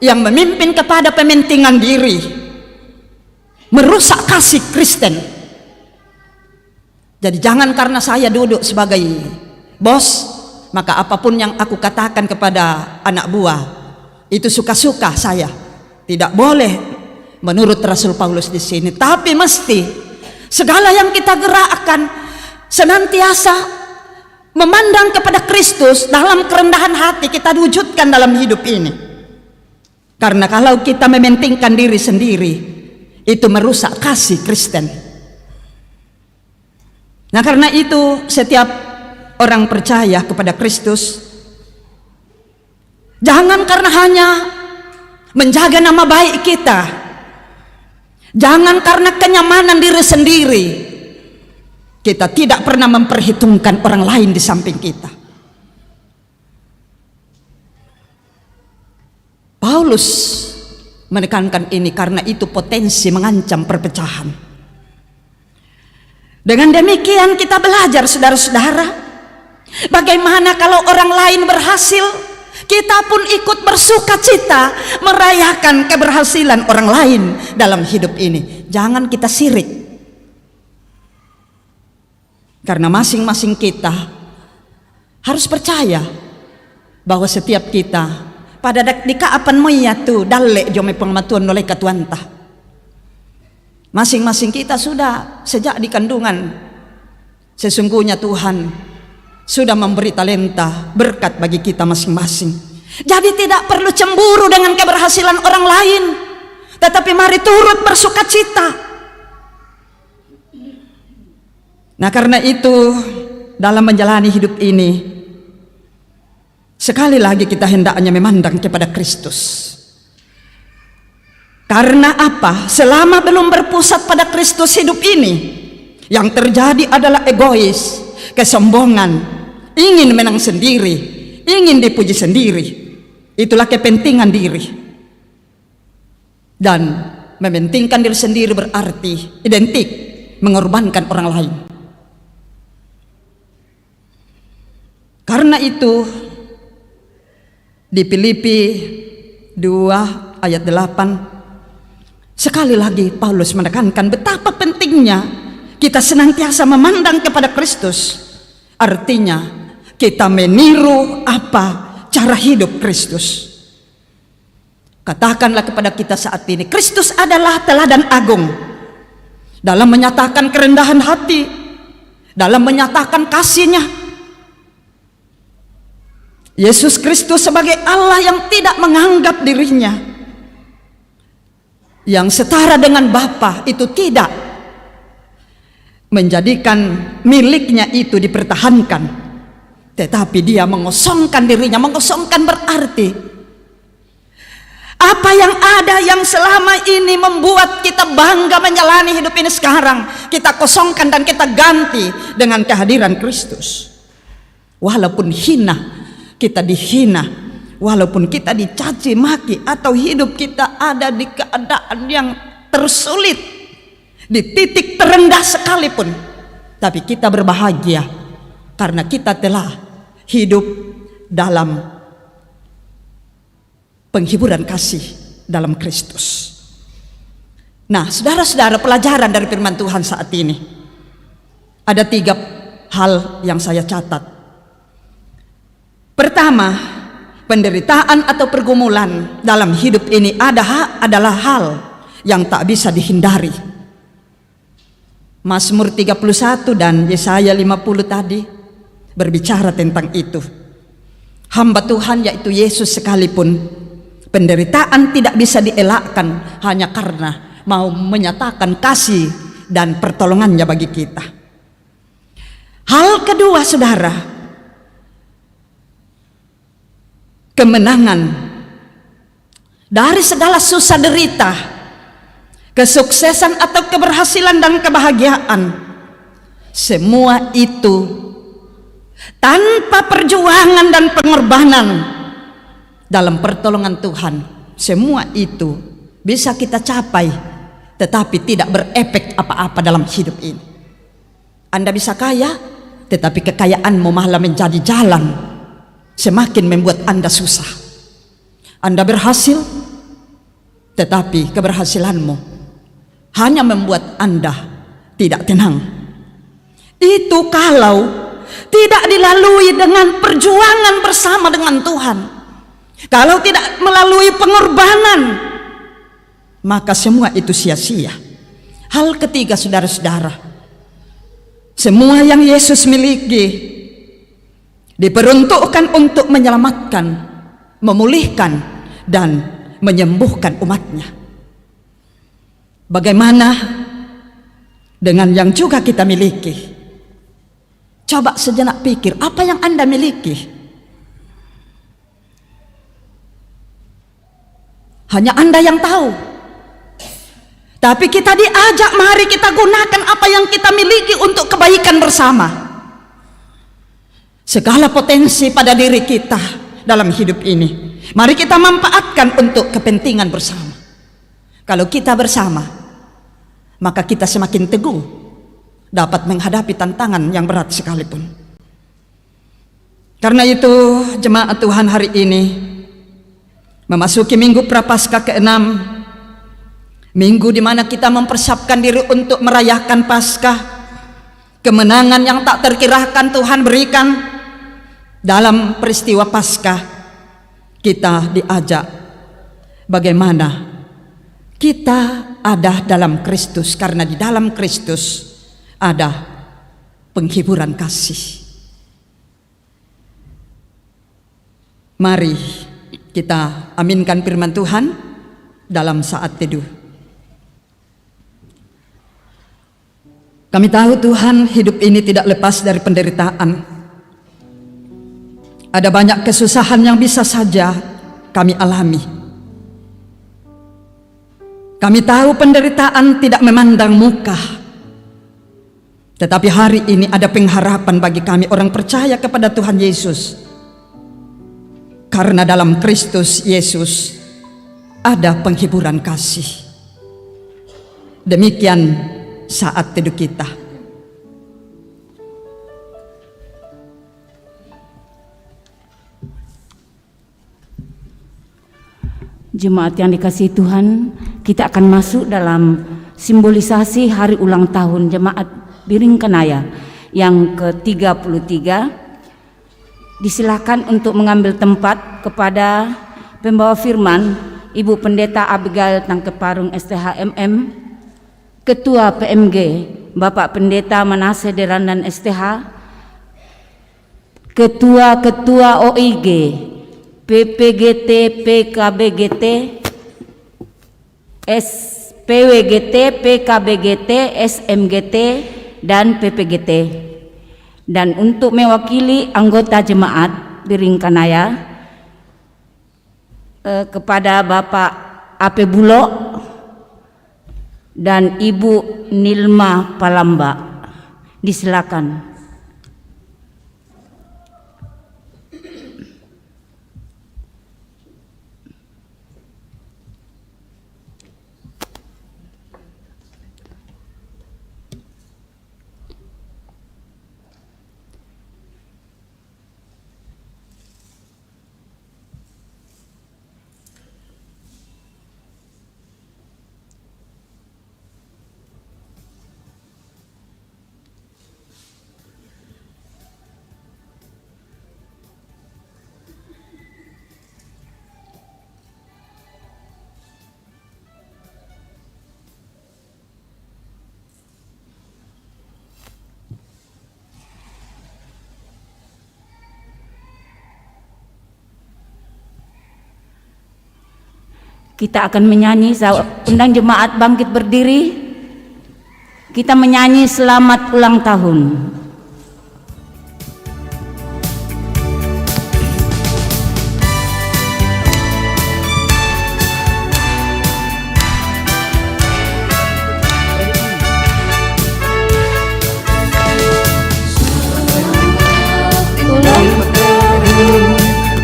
yang memimpin kepada pementingan diri merusak kasih Kristen. Jadi jangan karena saya duduk sebagai bos, maka apapun yang aku katakan kepada anak buah itu suka-suka saya. Tidak boleh menurut Rasul Paulus di sini, tapi mesti segala yang kita gerakkan senantiasa memandang kepada Kristus. Dalam kerendahan hati kita wujudkan dalam hidup ini. Karena kalau kita mementingkan diri sendiri, itu merusak kasih Kristen. Nah, karena itu setiap orang percaya kepada Kristus, jangan karena hanya menjaga nama baik kita, jangan karena kenyamanan diri sendiri, kita tidak pernah memperhitungkan orang lain di samping kita. Paulus menekankan ini karena itu potensi mengancam perpecahan. Dengan demikian kita belajar, saudara-saudara, bagaimana kalau orang lain berhasil, kita pun ikut bersuka cita merayakan keberhasilan orang lain dalam hidup ini. Jangan kita sirik, karena masing-masing kita harus percaya bahwa setiap kita pada dikaapan moya tu dalek jome pengmatuan oleh katuanta. Masing-masing kita sudah sejak di kandungan, sesungguhnya Tuhan sudah memberi talenta berkat bagi kita masing-masing. Jadi tidak perlu cemburu dengan keberhasilan orang lain, tetapi mari turut bersuka cita. Nah, karena itu dalam menjalani hidup ini, sekali lagi kita hendaknya memandang kepada Kristus. Karena apa? Selama belum berpusat pada Kristus hidup ini, yang terjadi adalah egois, kesombongan, ingin menang sendiri, ingin dipuji sendiri. Itulah kepentingan diri. Dan mementingkan diri sendiri berarti identik mengorbankan orang lain. Karena itu di Filipi 2 ayat 8 sekali lagi Paulus menekankan betapa pentingnya kita senantiasa memandang kepada Kristus. Artinya kita meniru apa cara hidup Kristus. Katakanlah kepada kita saat ini, Kristus adalah teladan agung dalam menyatakan kerendahan hati, dalam menyatakan kasih-Nya. Yesus Kristus sebagai Allah yang tidak menganggap dirinya yang setara dengan Bapa itu tidak menjadikan miliknya itu dipertahankan, tetapi dia mengosongkan dirinya. Mengosongkan berarti apa yang ada yang selama ini membuat kita bangga menjalani hidup ini sekarang, kita kosongkan dan kita ganti dengan kehadiran Kristus. Walaupun hina, kita dihina, walaupun kita dicaci maki, atau hidup kita ada di keadaan yang tersulit, di titik terendah sekalipun, tapi kita berbahagia karena kita telah hidup dalam penghiburan kasih dalam Kristus. Nah, saudara-saudara, pelajaran dari firman Tuhan saat ini. Ada 3 hal yang saya catat. Pertama, penderitaan atau pergumulan dalam hidup ini adalah hal yang tak bisa dihindari. Mazmur 31 dan Yesaya 50 tadi berbicara tentang itu. Hamba Tuhan yaitu Yesus sekalipun, penderitaan tidak bisa dielakkan hanya karena mau menyatakan kasih dan pertolongannya bagi kita. Hal kedua, saudara, kemenangan dari segala susah derita, kesuksesan atau keberhasilan dan kebahagiaan, semua itu tanpa perjuangan dan pengorbanan dalam pertolongan Tuhan, semua itu bisa kita capai, tetapi tidak berefek apa-apa dalam hidup ini. Anda bisa kaya, tetapi kekayaanmu malah menjadi jalan semakin membuat Anda susah. Anda berhasil, tetapi keberhasilanmu hanya membuat Anda tidak tenang. Itu kalau tidak dilalui dengan perjuangan bersama dengan Tuhan, kalau tidak melalui pengorbanan, maka semua itu sia-sia. Hal ketiga, saudara-saudara, semua yang Yesus miliki diperuntukkan untuk menyelamatkan, memulihkan, dan menyembuhkan umatnya. Bagaimana dengan yang juga kita miliki? Coba sejenak pikir, apa yang Anda miliki? Hanya Anda yang tahu. Tapi kita diajak, mari kita gunakan apa yang kita miliki untuk kebaikan bersama. Segala potensi pada diri kita dalam hidup ini, mari kita manfaatkan untuk kepentingan bersama. Kalau kita bersama, maka kita semakin teguh dapat menghadapi tantangan yang berat sekalipun. Karena itu, jemaat Tuhan, hari ini memasuki minggu Prapaskah ke-6, minggu di mana kita mempersiapkan diri untuk merayakan Paskah, kemenangan yang tak terkirakan Tuhan berikan dalam peristiwa Paskah. Kita diajak bagaimana kita ada dalam Kristus, karena di dalam Kristus ada penghiburan kasih. Mari kita aminkan firman Tuhan dalam saat teduh. Kami tahu Tuhan, hidup ini tidak lepas dari penderitaan. Ada banyak kesusahan yang bisa saja kami alami. Kami tahu penderitaan tidak memandang muka. Tetapi hari ini ada pengharapan bagi kami orang percaya kepada Tuhan Yesus. Karena dalam Kristus Yesus ada penghiburan kasih. Demikian saat teduh kita. Jemaat yang dikasihi Tuhan, kita akan masuk dalam simbolisasi hari ulang tahun Jemaat Biring Kenaya yang ke-33. Disilakan untuk mengambil tempat kepada pembawa firman Ibu Pendeta Abigail Tangkeparung STHMM, Ketua PMG Bapak Pendeta Manase Derandan STH, Ketua-Ketua OIG, PPGT, PKBGT, SPWGT, PKBGT, SMGT, dan PPGT. Dan untuk mewakili anggota jemaat Biring Kanaya, kepada Bapak Ape Bulog dan Ibu Nilma Palamba, disilakan. Kita akan menyanyi, saya undang jemaat bangkit berdiri. Kita menyanyi selamat ulang tahun.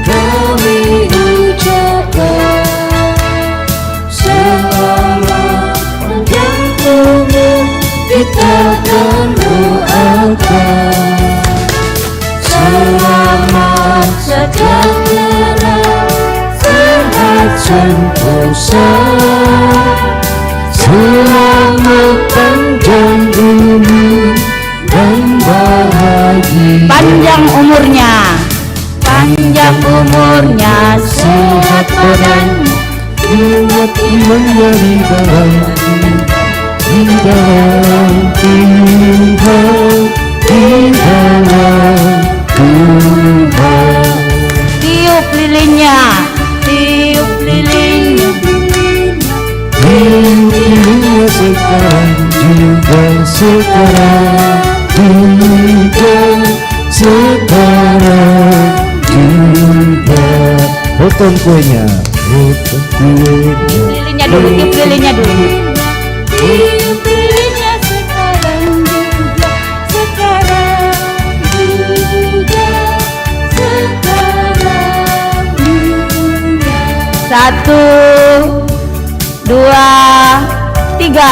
Kami ucapkan selamat panjang umur, kita akan doakan selamat sejahtera, sehat sentosa, selamat panjang umur dan bahagia. Panjang umurnya, panjang umurnya, sehat badannya. Ingat imannya di dalam Tuhan, di dalam Tuhan. Tiup lilinnya, tiup lilinnya. Lilinnya sekarang juga sekarang, juga sekarang juga. Potong kuenya, potong kuenya. Lilinnya dulu, tiup lilinnya dulu. Tiup lilinnya sekarang juga, sekarang juga, sekarang juga. 1, 2, 3.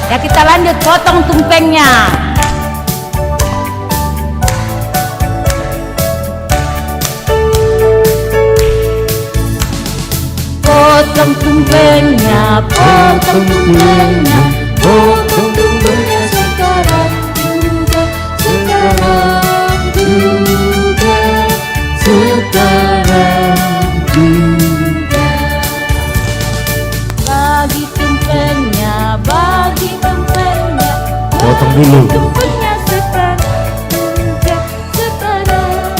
Ya, kita lanjut potong tumpengnya. Potong tumpengnya, potong tumpengnya, Potong tumpengnya sekarang juga, sekarang juga, sekarang juga. bagi tumpengnya, bagi tumpengnya. Potong dulu. Tumpengnya sekarang juga, sekarang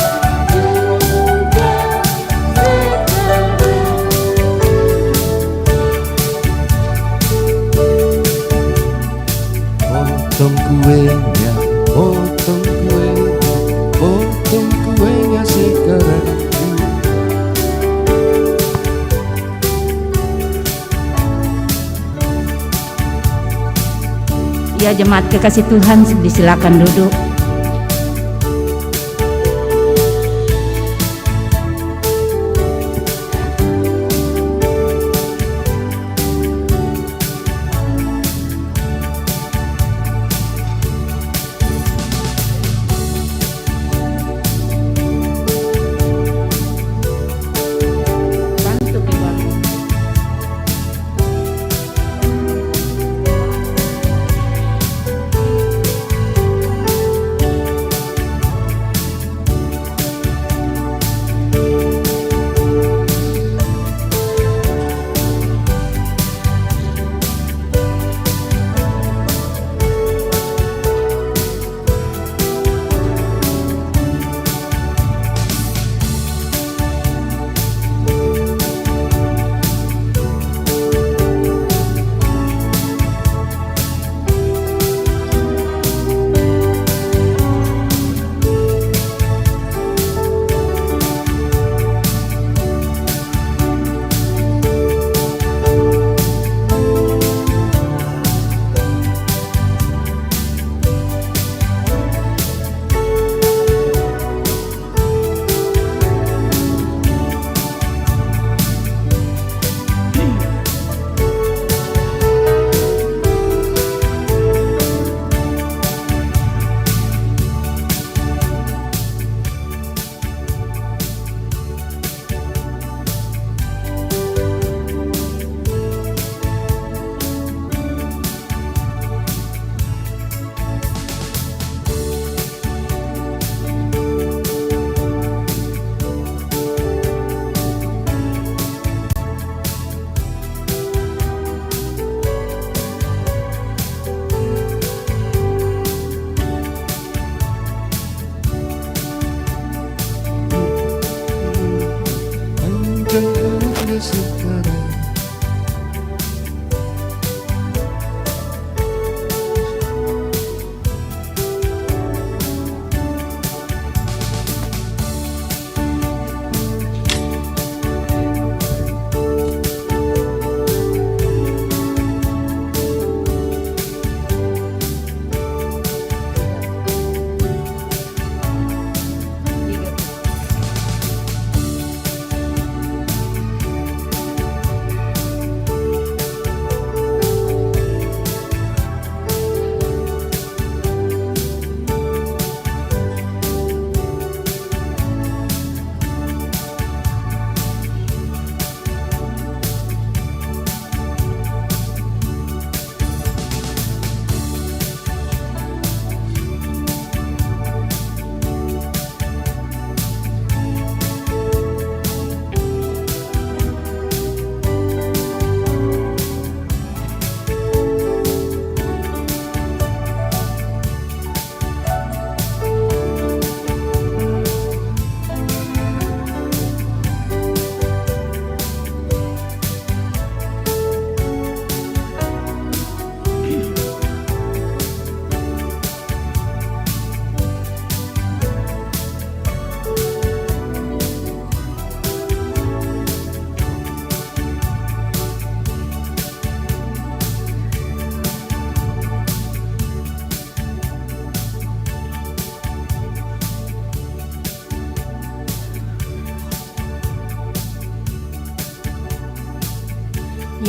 juga, sekarang. Potong kuenya, potong kuenya, potong kuenya sekarang. Ya, jemaat kekasih Tuhan, disilakan duduk. Bantu keluar. sekarang.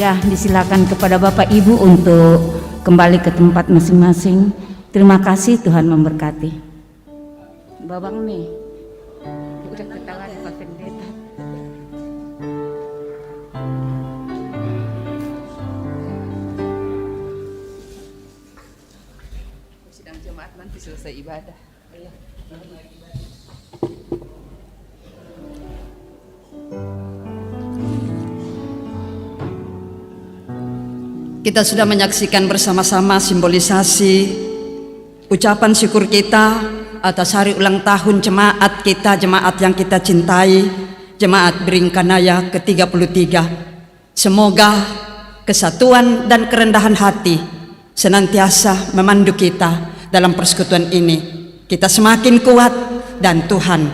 Ya, disilakan kepada Bapak Ibu untuk kembali ke tempat masing-masing. Terima kasih, Tuhan memberkati. Babang nih, udah ketawa di Pak Pendeta. Sidang jemaat nanti selesai ibadah. Kita sudah menyaksikan bersama-sama simbolisasi ucapan syukur kita atas hari ulang tahun jemaat kita, jemaat yang kita cintai, jemaat Beringkanaya ke-33. Semoga kesatuan dan kerendahan hati senantiasa memandu kita dalam persekutuan ini. Kita semakin kuat dan Tuhan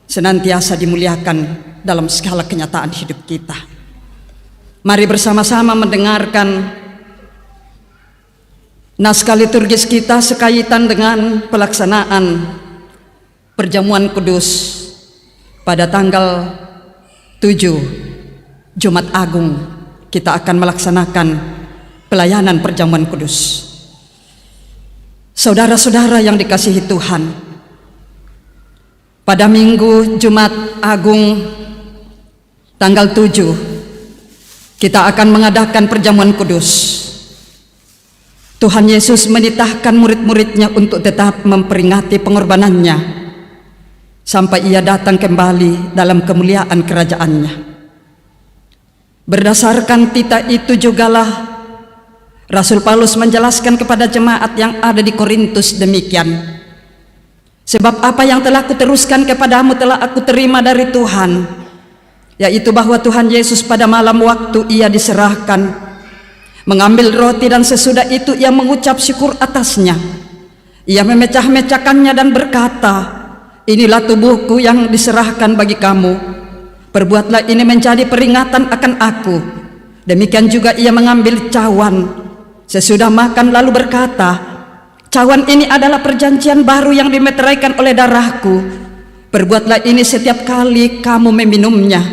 senantiasa dimuliakan dalam segala kenyataan hidup kita. Mari bersama-sama mendengarkan naskah liturgis kita sekaitan dengan pelaksanaan perjamuan kudus pada tanggal 7 Jumat Agung. Kita akan melaksanakan pelayanan perjamuan kudus. Saudara-saudara yang dikasihi Tuhan, pada Minggu Jumat Agung tanggal 7 kita akan mengadakan perjamuan kudus. Tuhan Yesus menitahkan murid-muridnya untuk tetap memperingati pengorbanannya sampai ia datang kembali dalam kemuliaan kerajaannya. Berdasarkan titah itu jugalah Rasul Paulus menjelaskan kepada jemaat yang ada di Korintus demikian. Sebab apa yang telah kuteruskan kepadamu telah aku terima dari Tuhan, yaitu bahwa Tuhan Yesus pada malam waktu ia diserahkan, mengambil roti dan sesudah itu ia mengucap syukur atasnya. Ia memecah-mecahkannya dan berkata, "Inilah tubuhku yang diserahkan bagi kamu. Perbuatlah ini menjadi peringatan akan aku." Demikian juga ia mengambil cawan sesudah makan lalu berkata, "Cawan ini adalah perjanjian baru yang dimeteraikan oleh darahku. Perbuatlah ini setiap kali kamu meminumnya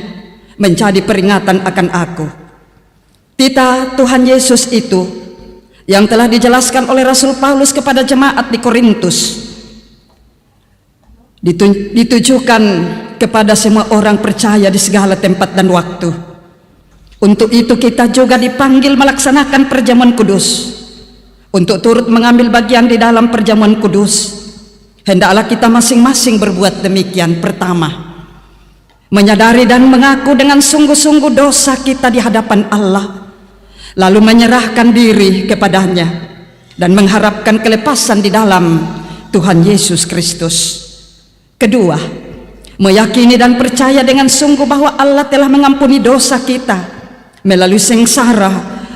menjadi peringatan akan aku." Titah Tuhan Yesus itu yang telah dijelaskan oleh Rasul Paulus kepada jemaat di Korintus ditujukan kepada semua orang percaya di segala tempat dan waktu. Untuk itu kita juga dipanggil melaksanakan perjamuan kudus. Untuk turut mengambil bagian di dalam perjamuan kudus, hendaklah kita masing-masing berbuat demikian. Pertama, menyadari dan mengaku dengan sungguh-sungguh dosa kita di hadapan Allah, lalu menyerahkan diri kepadanya dan mengharapkan kelepasan di dalam Tuhan Yesus Kristus. Kedua, meyakini dan percaya dengan sungguh bahwa Allah telah mengampuni dosa kita melalui sengsara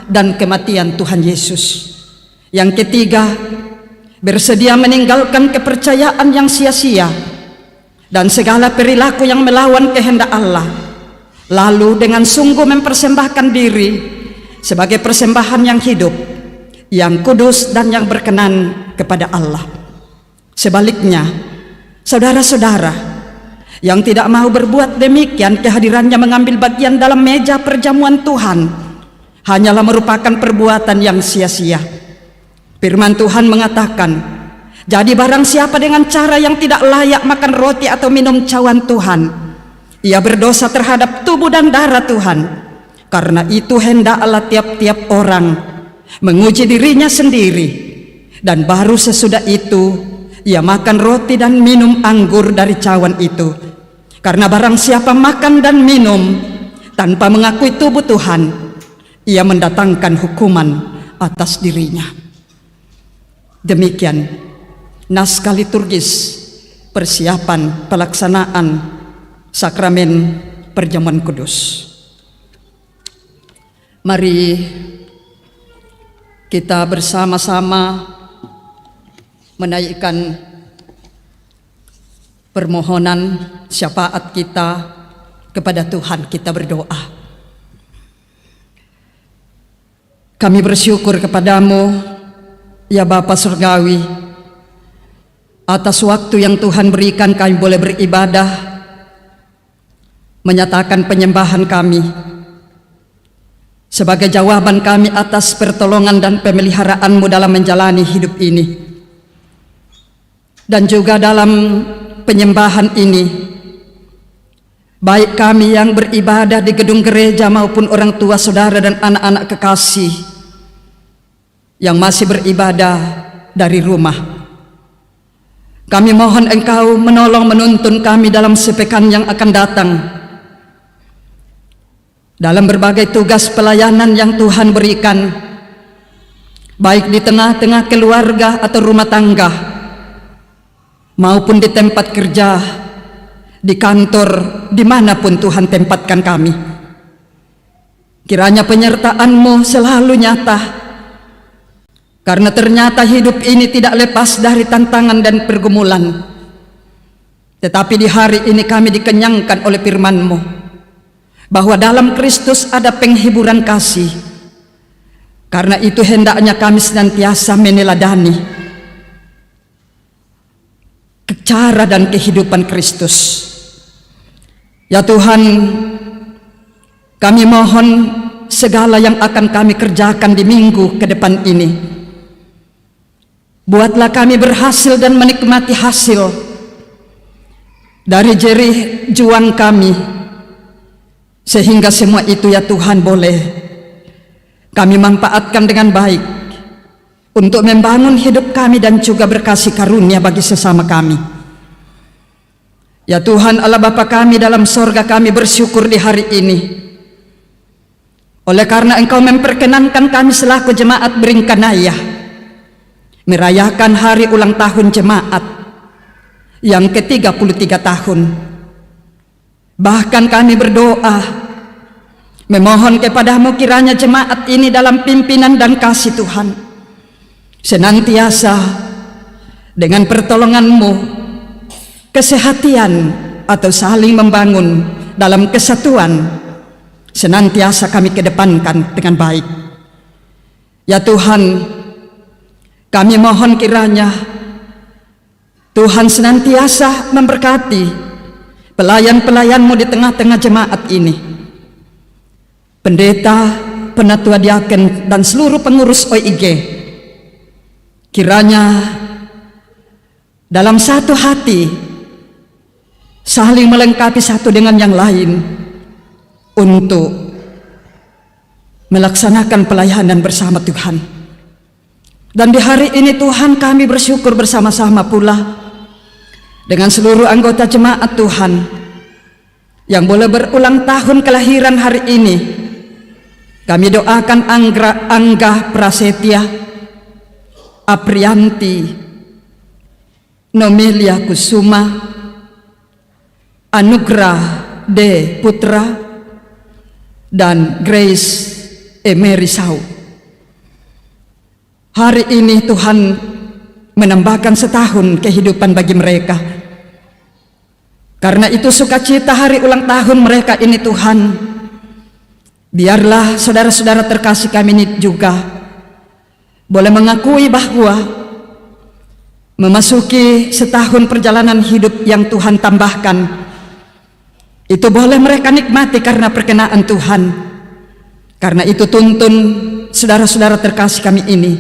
dan kematian Tuhan Yesus. Yang ketiga, bersedia meninggalkan kepercayaan yang sia-sia dan segala perilaku yang melawan kehendak Allah, lalu dengan sungguh mempersembahkan diri sebagai persembahan yang hidup, yang kudus dan yang berkenan kepada Allah. Sebaliknya, saudara-saudara yang tidak mau berbuat demikian, kehadirannya mengambil bagian dalam meja perjamuan Tuhan hanyalah merupakan perbuatan yang sia-sia. Firman Tuhan mengatakan, jadi barang siapa dengan cara yang tidak layak makan roti atau minum cawan Tuhan, ia berdosa terhadap tubuh dan darah Tuhan. Karena itu hendaklah tiap-tiap orang menguji dirinya sendiri, dan baru sesudah itu ia makan roti dan minum anggur dari cawan itu. Karena barang siapa makan dan minum tanpa mengakui tubuh Tuhan, ia mendatangkan hukuman atas dirinya. Demikian naskah liturgis persiapan pelaksanaan sakramen perjamuan kudus. Mari kita bersama-sama menaikkan permohonan syafaat kita kepada Tuhan. Kita berdoa. Kami bersyukur kepadamu, ya Bapa Surgawi, atas waktu yang Tuhan berikan kami boleh beribadah, menyatakan penyembahan kami sebagai jawaban kami atas pertolongan dan pemeliharaanmu dalam menjalani hidup ini. Dan juga dalam penyembahan ini, baik kami yang beribadah di gedung gereja maupun orang tua, saudara, dan anak-anak kekasih yang masih beribadah dari rumah, kami mohon Engkau menolong menuntun kami dalam sepekan yang akan datang, dalam berbagai tugas pelayanan yang Tuhan berikan, baik di tengah-tengah keluarga atau rumah tangga, maupun di tempat kerja, di kantor, dimanapun Tuhan tempatkan kami. Kiranya penyertaan-Mu selalu nyata, karena ternyata hidup ini tidak lepas dari tantangan dan pergumulan. Tetapi di hari ini kami dikenyangkan oleh firman-Mu, bahwa dalam Kristus ada penghiburan kasih. Karena itu hendaknya kami senantiasa meneladani cara dan kehidupan Kristus. Ya Tuhan, kami mohon segala yang akan kami kerjakan di minggu ke depan ini, buatlah kami berhasil dan menikmati hasil dari jerih juang kami, sehingga semua itu ya Tuhan boleh kami manfaatkan dengan baik untuk membangun hidup kami dan juga berkasih karunia bagi sesama kami. Ya Tuhan Allah Bapa kami dalam sorga, kami bersyukur di hari ini oleh karena Engkau memperkenankan kami selaku jemaat Beringkanaya merayakan hari ulang tahun jemaat yang ke-33 tahun. Bahkan kami berdoa memohon kepadamu kiranya jemaat ini dalam pimpinan dan kasih Tuhan senantiasa dengan pertolongan-Mu, kesehatian atau saling membangun dalam kesatuan senantiasa kami kedepankan dengan baik. Ya Tuhan, kami mohon kiranya Tuhan senantiasa memberkati pelayan-pelayan-Mu di tengah-tengah jemaat ini, pendeta, penatua diaken, dan seluruh pengurus OIG. Kiranya dalam satu hati saling melengkapi satu dengan yang lain untuk melaksanakan pelayanan bersama Tuhan. Dan di hari ini Tuhan kami bersyukur bersama-sama pula dengan seluruh anggota jemaat Tuhan yang boleh berulang tahun kelahiran hari ini. Kami doakan Angga Prasetya, Aprianti, Nomelia Kusuma, Anugrah D. Putra, dan Grace Emery Sau. Hari ini Tuhan menambahkan setahun kehidupan bagi mereka. Karena itu sukacita hari ulang tahun mereka ini Tuhan, biarlah saudara-saudara terkasih kami ini juga boleh mengakui bahwa memasuki setahun perjalanan hidup yang Tuhan tambahkan, itu boleh mereka nikmati karena perkenaan Tuhan. Karena itu tuntun saudara-saudara terkasih kami ini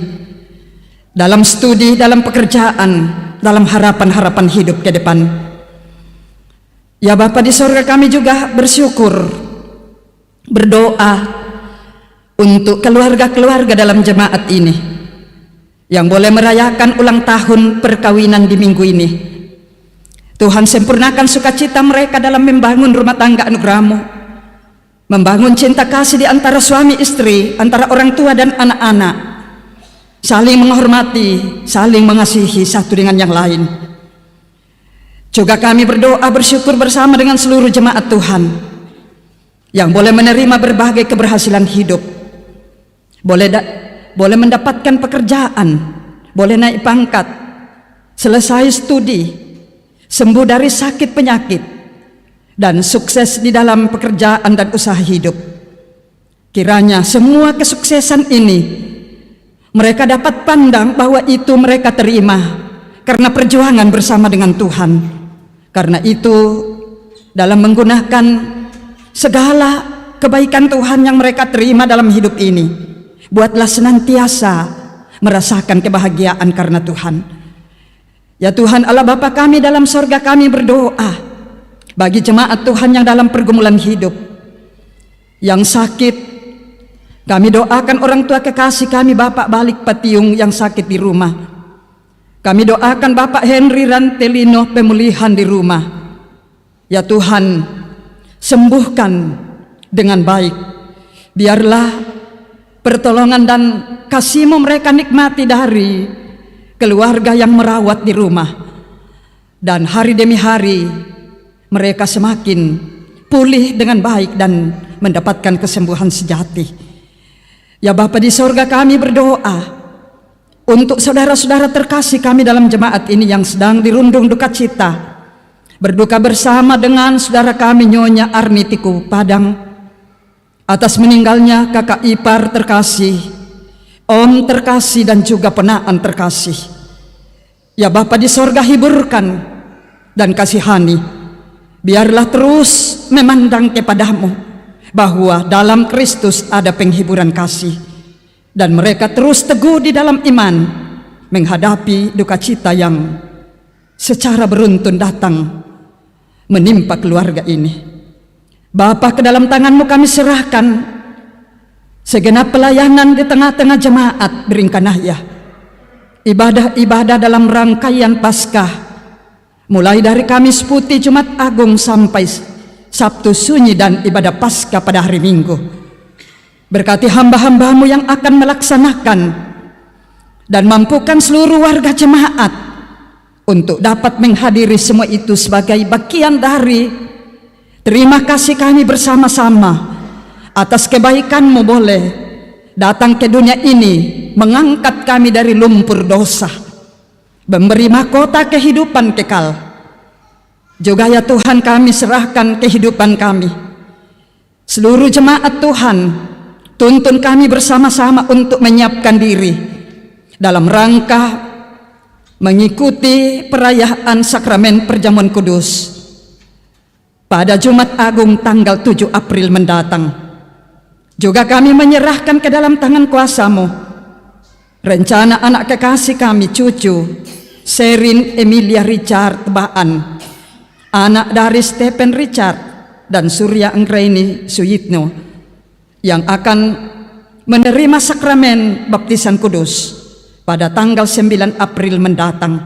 dalam studi, dalam pekerjaan, dalam harapan-harapan hidup ke depan. Ya Bapa di sorga, kami juga bersyukur, berdoa untuk keluarga-keluarga dalam jemaat ini yang boleh merayakan ulang tahun perkawinan di minggu ini. Tuhan sempurnakan sukacita mereka dalam membangun rumah tangga anugerah-Mu, membangun cinta kasih di antara suami istri, antara orang tua dan anak-anak, saling menghormati, saling mengasihi satu dengan yang lain. Juga kami berdoa bersyukur bersama dengan seluruh jemaat Tuhan yang boleh menerima berbagai keberhasilan hidup, boleh mendapatkan pekerjaan, boleh naik pangkat, selesai studi, sembuh dari sakit penyakit, dan sukses di dalam pekerjaan dan usaha hidup. Kiranya semua kesuksesan ini mereka dapat pandang bahwa itu mereka terima karena perjuangan bersama dengan Tuhan. Karena itu dalam menggunakan segala kebaikan Tuhan yang mereka terima dalam hidup ini, buatlah senantiasa merasakan kebahagiaan karena Tuhan. Ya Tuhan Allah Bapa kami dalam sorga, kami berdoa bagi jemaat Tuhan yang dalam pergumulan hidup, yang sakit. Kami doakan orang tua kekasih kami Bapak Balik Patiung yang sakit di rumah. Kami doakan Bapak Henry Rantelino pemulihan di rumah. Ya Tuhan, sembuhkan dengan baik. Biarlah pertolongan dan kasih-Mu mereka nikmati dari keluarga yang merawat di rumah, dan hari demi hari mereka semakin pulih dengan baik dan mendapatkan kesembuhan sejati. Ya Bapa di sorga, kami berdoa untuk saudara-saudara terkasih kami dalam jemaat ini yang sedang dirundung duka cita, berduka bersama dengan saudara kami Nyonya Arnitiku Padang atas meninggalnya kakak ipar terkasih, Om terkasih, dan juga ponaan terkasih. Ya Bapa di sorga, hiburkan dan kasihani. Biarlah terus memandang kepada-Mu bahwa dalam Kristus ada penghiburan kasih, dan mereka terus teguh di dalam iman menghadapi duka cita yang secara beruntun datang menimpa keluarga ini. Bapa, ke dalam tangan-Mu kami serahkan segenap pelayanan di tengah-tengah jemaat Beringkanaya, ibadah-ibadah dalam rangkaian Paskah, mulai dari Kamis Putih, Jumat Agung sampai Sabtu Sunyi dan ibadah Paskah pada hari Minggu. Berkati hamba-hamba-Mu yang akan melaksanakan, dan mampukan seluruh warga jemaat untuk dapat menghadiri semua itu sebagai bagian dari terima kasih kami bersama-sama atas kebaikan-Mu boleh datang ke dunia ini, mengangkat kami dari lumpur dosa, memberi mahkota kehidupan kekal. Juga ya Tuhan, kami serahkan kehidupan kami, seluruh jemaat Tuhan, tuntun kami bersama-sama untuk menyiapkan diri dalam rangka mengikuti perayaan sakramen perjamuan kudus pada Jumat Agung tanggal 7 April mendatang. Juga kami menyerahkan ke dalam tangan kuasa-Mu rencana anak kekasih kami, cucu Sherin Emilia Richard Baan, anak dari Stephen Richard dan Surya Anggraini Suyitno, yang akan menerima sakramen baptisan kudus pada tanggal 9 April mendatang.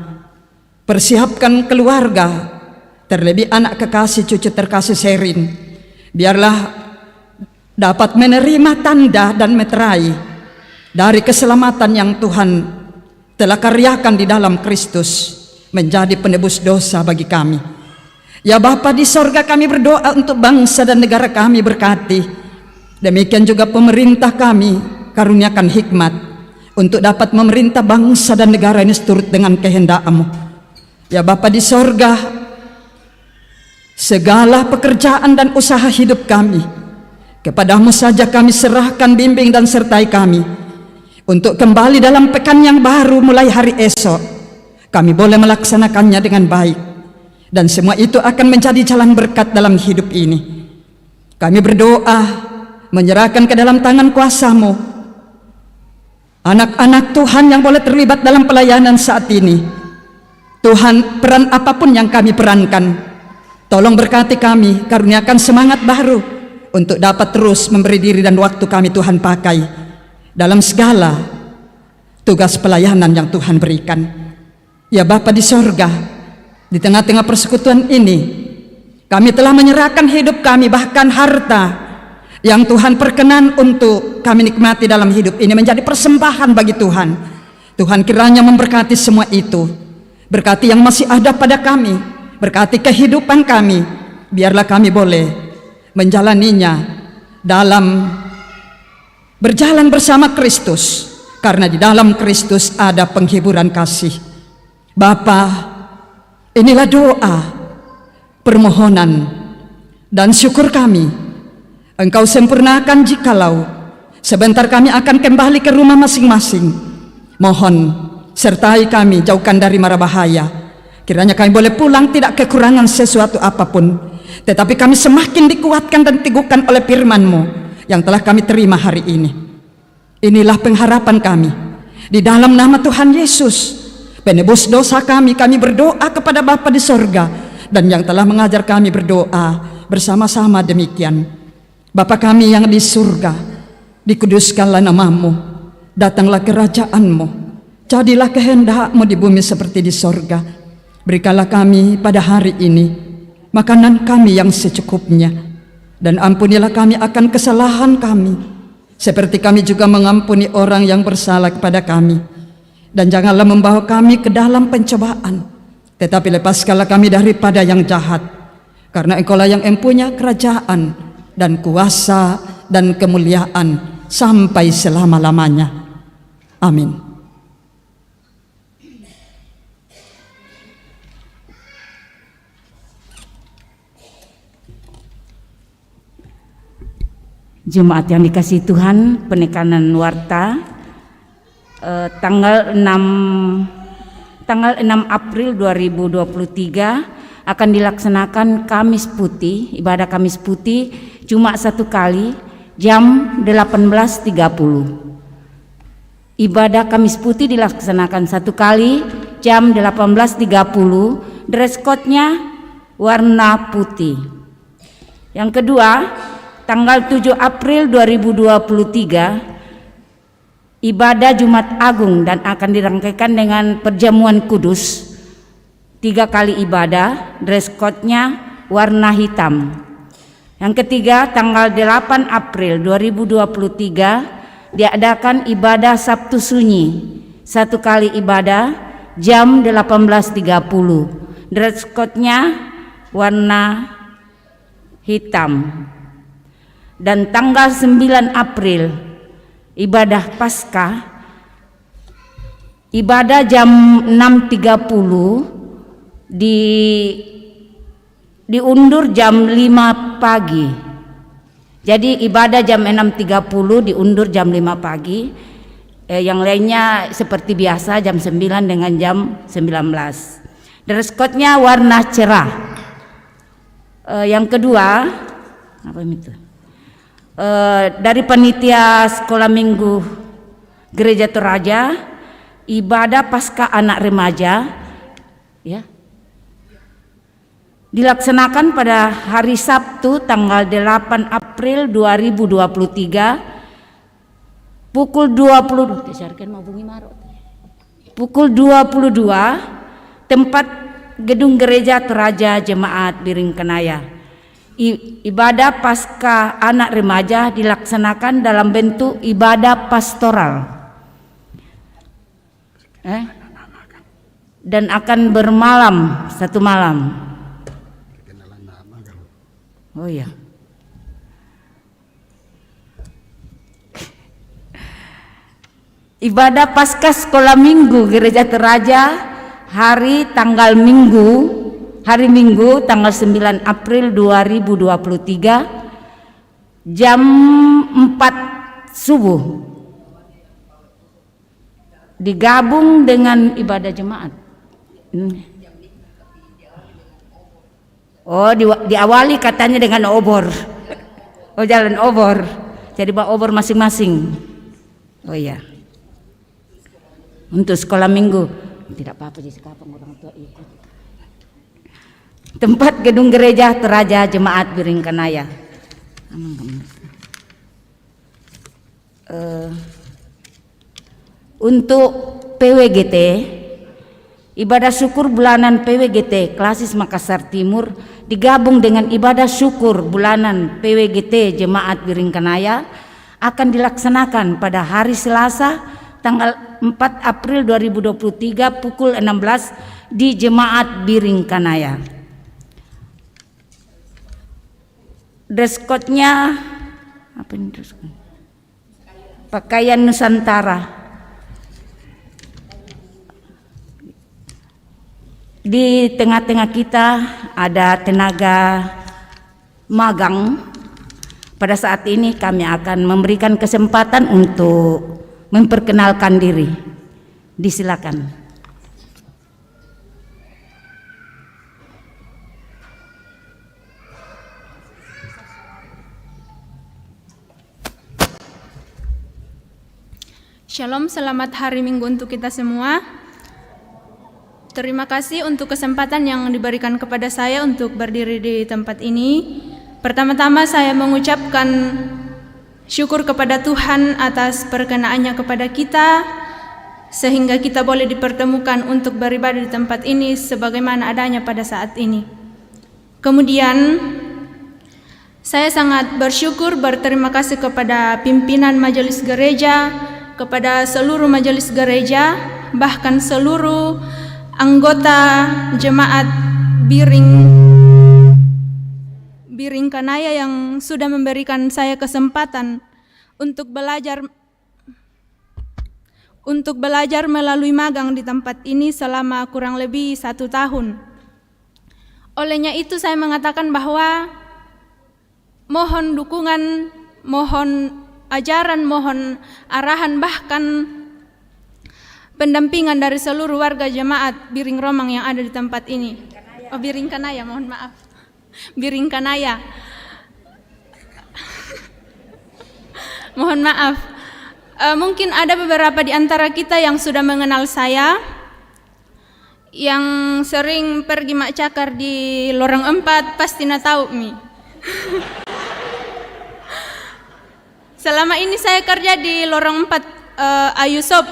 Persiapkan keluarga, terlebih anak kekasih cucu terkasih Sherin, biarlah dapat menerima tanda dan meterai dari keselamatan yang Tuhan telah karyakan di dalam Kristus, menjadi penebus dosa bagi kami. Ya Bapa di sorga, kami berdoa untuk bangsa dan negara kami, berkati. Demikian juga pemerintah kami, karuniakan hikmat untuk dapat memerintah bangsa dan negara ini seturut dengan kehendak-Mu. Ya Bapa di sorga, segala pekerjaan dan usaha hidup kami kepadamu saja kami serahkan, bimbing dan sertai kami untuk kembali dalam pekan yang baru mulai hari esok. Kami boleh melaksanakannya dengan baik, dan semua itu akan menjadi jalan berkat dalam hidup ini. Kami berdoa menyerahkan ke dalam tangan kuasa-Mu anak-anak Tuhan yang boleh terlibat dalam pelayanan saat ini. Tuhan, peran apapun yang kami perankan, tolong berkati kami, karuniakan semangat baru untuk dapat terus memberi diri dan waktu kami Tuhan pakai dalam segala tugas pelayanan yang Tuhan berikan. Ya Bapa di sorga, di tengah-tengah persekutuan ini, kami telah menyerahkan hidup kami, bahkan harta yang Tuhan perkenan untuk kami nikmati dalam hidup ini menjadi persembahan bagi Tuhan. Tuhan kiranya memberkati semua itu, berkati yang masih ada pada kami, berkati kehidupan kami, biarlah kami boleh menjalaninya dalam berjalan bersama Kristus, karena di dalam Kristus ada penghiburan kasih. Bapa, inilah doa, permohonan, dan syukur kami. Engkau sempurnakan jikalau sebentar kami akan kembali ke rumah masing-masing. Mohon sertai kami, jauhkan dari mara bahaya. Kiranya kami boleh pulang tidak kekurangan sesuatu apapun, tetapi kami semakin dikuatkan dan teguhkan oleh firman-Mu yang telah kami terima hari ini. Inilah pengharapan kami. Di dalam nama Tuhan Yesus, penebus dosa kami berdoa kepada Bapa di sorga, dan yang telah mengajar kami berdoa bersama-sama demikian. Bapa kami yang di surga, dikuduskanlah nama-Mu, datanglah kerajaan-Mu, jadilah kehendak-Mu di bumi seperti di sorga. Berikanlah kami pada hari ini makanan kami yang secukupnya, dan ampunilah kami akan kesalahan kami, seperti kami juga mengampuni orang yang bersalah kepada kami. Dan janganlah membawa kami ke dalam pencobaan, tetapi lepaskanlah kami daripada yang jahat, karena Engkaulah yang mempunyai kerajaan dan kuasa dan kemuliaan sampai selama-lamanya. Amin. Jemaat yang dikasihi Tuhan, penekanan warta tanggal 6 April 2023 akan dilaksanakan Kamis Putih, ibadah Kamis Putih cuma satu kali, jam 18.30. Ibadah Kamis Putih dilaksanakan satu kali, jam 18.30. Dress code-nya warna putih. Yang kedua, tanggal 7 April 2023 ibadah Jumat Agung dan akan dirangkaikan dengan perjamuan kudus. 3 kali ibadah, dress code-nya warna hitam. Yang ketiga, tanggal 8 April 2023 diadakan ibadah Sabtu Sunyi. 1 kali ibadah, jam 18.30. Dress code-nya warna hitam. Dan tanggal 9 April ibadah Paskah, ibadah jam 6.30 diundur jam 5 pagi. Jadi ibadah jam 6.30 diundur jam 5 pagi. Yang lainnya seperti biasa jam 9 dengan jam 19. Dress code-nya warna cerah. Yang kedua, apa itu? Dari panitia sekolah minggu Gereja Toraja, ibadah Paskah anak remaja ya dilaksanakan pada hari Sabtu tanggal 8 April 2023 pukul 22 tempat gedung Gereja Toraja Jemaat Biringkenaya. Ibadah Paskah anak remaja dilaksanakan dalam bentuk ibadah pastoral dan akan bermalam 1 malam. Oh ya. Ibadah Paskah Sekolah Minggu Gereja Teraja hari Minggu tanggal 9 April 2023 jam 4 subuh digabung dengan ibadah jemaat. Oh, diawali katanya dengan obor. Oh, jalan obor. Jadi bawa obor masing-masing. Oh iya. Untuk sekolah minggu tidak apa-apa, jadi kapan orang tua ikut. Tempat gedung gereja Teraja Jemaat Biringkanaya. Untuk PWGT, ibadah syukur bulanan PWGT Klasis Makassar Timur digabung dengan ibadah syukur bulanan PWGT Jemaat Biringkanaya akan dilaksanakan pada hari Selasa tanggal 4 April 2023 pukul 16 di Jemaat Biringkanaya. Dress code-nya apa ini dress code? Pakaian Nusantara. Di tengah-tengah kita ada tenaga magang. Pada saat ini kami akan memberikan kesempatan untuk memperkenalkan diri. Disilakan. Shalom, selamat hari Minggu untuk kita semua. Terima kasih untuk kesempatan yang diberikan kepada saya untuk berdiri di tempat ini. Pertama-tama saya mengucapkan syukur kepada Tuhan atas perkenaannya kepada kita, sehingga kita boleh dipertemukan untuk beribadah di tempat ini sebagaimana adanya pada saat ini. Kemudian saya sangat bersyukur, berterima kasih kepada pimpinan majelis gereja, kepada seluruh majelis gereja, bahkan seluruh anggota jemaat Biringkanaya yang sudah memberikan saya kesempatan untuk belajar melalui magang di tempat ini selama kurang lebih 1 tahun. Olehnya itu saya mengatakan bahwa mohon dukungan, mohon ajaran, mohon arahan, bahkan pendampingan dari seluruh warga jemaat Biring Romang yang ada di tempat ini. Oh, Biringkanaya, mohon maaf. Biringkanaya. Mohon maaf. Mungkin ada beberapa di antara kita yang sudah mengenal saya, yang sering pergi mak cakar di Lorong 4, pasti na tahu mi. Selama ini saya kerja di Lorong 4 Ayusop.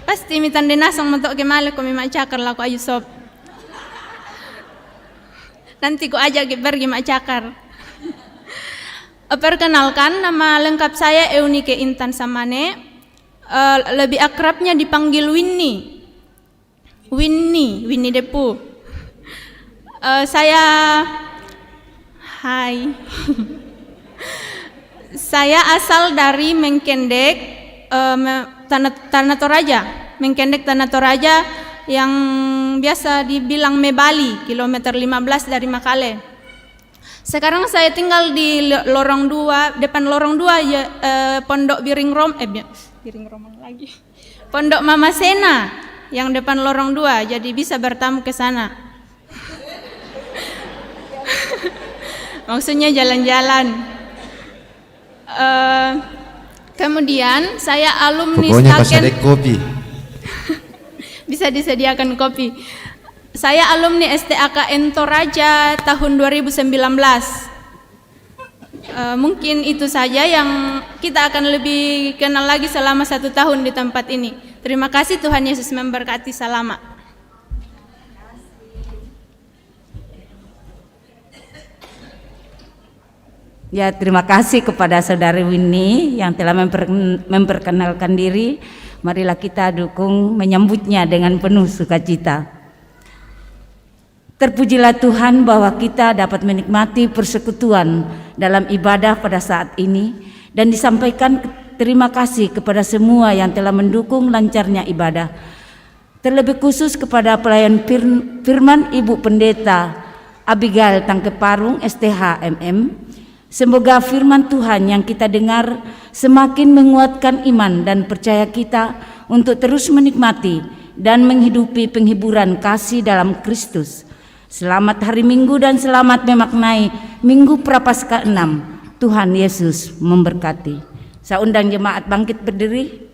Pasti mi tanda nasang mentok kemale ko mi mak cakar laku Ayusop. Nanti ku ajak pergi mak cakar. Perkenalkan, nama lengkap saya Eunike Intan Samane. Lebih akrabnya dipanggil Winnie Depu. Saya asal dari Mengkendek, Tanah Toraja. Mengkendek Tanah Toraja yang biasa dibilang Mebali, kilometer 15 dari Makale. Sekarang saya tinggal di Lorong 2, depan Lorong 2 ya, Pondok Biring Romang lagi. Pondok Mama Sena yang depan Lorong 2, jadi bisa bertamu ke sana. Maksudnya jalan-jalan. Kemudian saya alumni pokoknya pas ada kopi. Bisa disediakan kopi. Saya alumni STAKN Toraja tahun 2019. Mungkin itu saja yang kita akan lebih kenal lagi selama 1 tahun di tempat ini. Terima kasih, Tuhan Yesus memberkati. Selamat. Ya, terima kasih kepada Saudari Winnie yang telah memperkenalkan diri. Marilah kita dukung menyambutnya dengan penuh sukacita. Terpujilah Tuhan bahwa kita dapat menikmati persekutuan dalam ibadah pada saat ini dan disampaikan terima kasih kepada semua yang telah mendukung lancarnya ibadah. Terlebih khusus kepada pelayan firman Ibu Pendeta Abigail Tangkeparung STH MM. Semoga firman Tuhan yang kita dengar semakin menguatkan iman dan percaya kita untuk terus menikmati dan menghidupi penghiburan kasih dalam Kristus. Selamat hari Minggu dan selamat memaknai Minggu Prapaskah 6. Tuhan Yesus memberkati. Saya undang jemaat bangkit berdiri.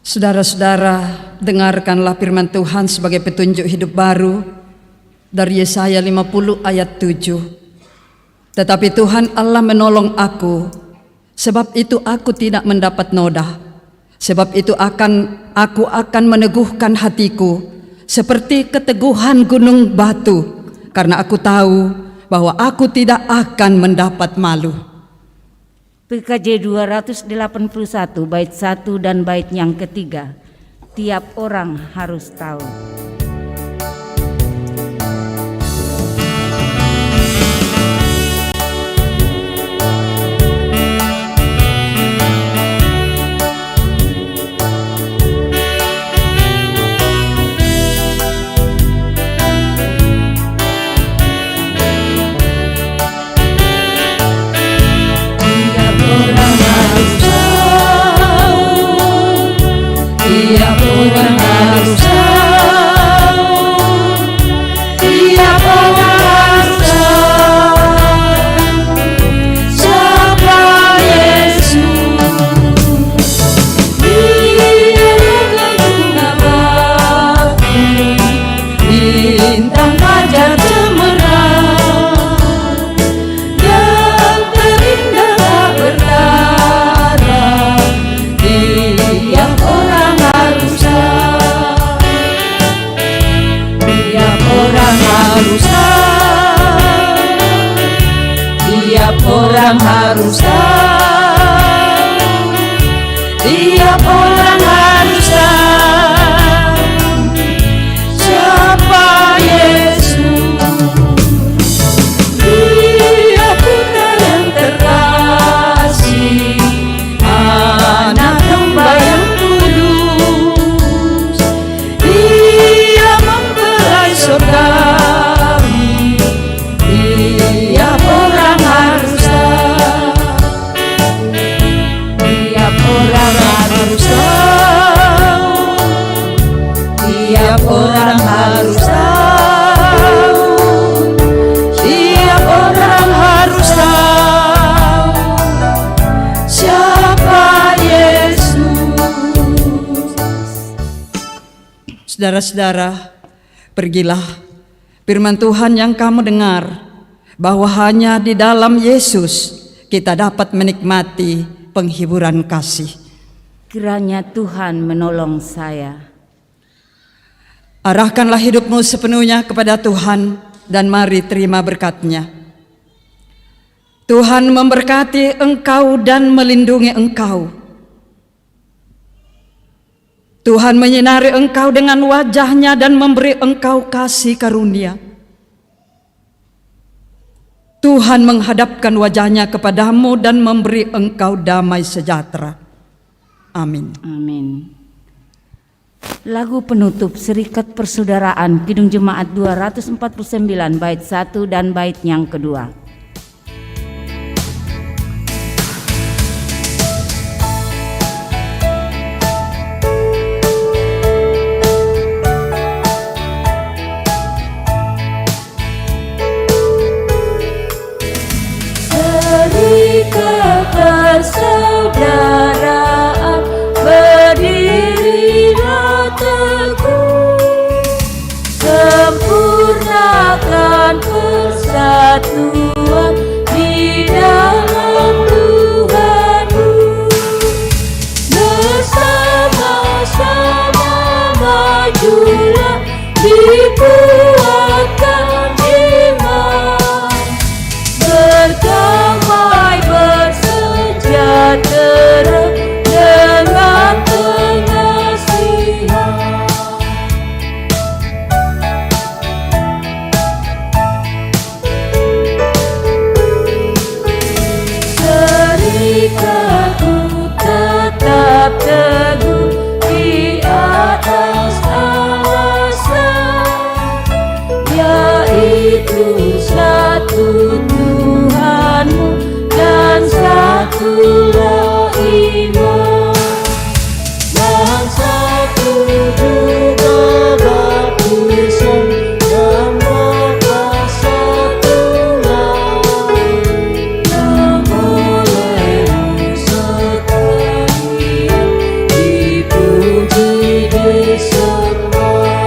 Saudara-saudara, dengarkanlah firman Tuhan sebagai petunjuk hidup baru dari Yesaya 50 ayat 7. Tetapi Tuhan Allah menolong aku, sebab itu aku tidak mendapat noda. Sebab itu aku akan meneguhkan hatiku seperti keteguhan gunung batu, karena aku tahu bahwa aku tidak akan mendapat malu. PKJ 281 bait 1 dan bait yang ketiga. Tiap orang harus tahu. Tiap orang harus tahu, tiap orang harus tahu siapa Yesus. Dia dengan bakti, bintang fajar cemerlang, yang terindah tak berdarah. Tiap orang harus tahu, tiap orang harus tahu, tiap orang harus tahu, tiap orang harus tahu siapa Yesus. Dia putra yang terkasih, anak domba yang kudus. Dia mempelai surgawi. Tiap orang harus tahu, tiap orang harus tahu, tiap orang harus tahu, tiap orang harus tahu siapa Yesus. Saudara-saudara, pergilah, firman Tuhan yang kamu dengar, bahwa hanya di dalam Yesus kita dapat menikmati penghiburan kasih. Kiranya Tuhan menolong saya. Arahkanlah hidupmu sepenuhnya kepada Tuhan dan mari terima berkat-Nya. Tuhan memberkati engkau dan melindungi engkau. Tuhan menyinari engkau dengan wajah-Nya dan memberi engkau kasih karunia. Tuhan menghadapkan wajah-Nya kepadamu dan memberi engkau damai sejahtera. Amin. Amin. Lagu penutup Serikat Persaudaraan Kidung Jemaat 249 bait 1 dan bait yang kedua. Serikat persaudaraan berdirilah teguh, sempurnakan persatuan. Tekadku tetap teguh di atas alasan, yaitu satu Tuhanmu dan satulah iman, dan satu juga baptisan dan berkuasa Tuhan yang oleh sekalian dipuji di semua.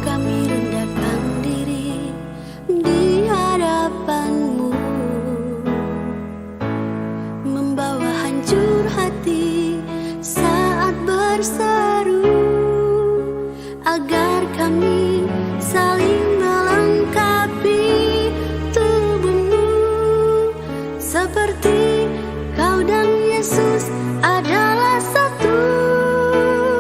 Kami rendahkan diri di hadapan-Mu, membawa hancur hati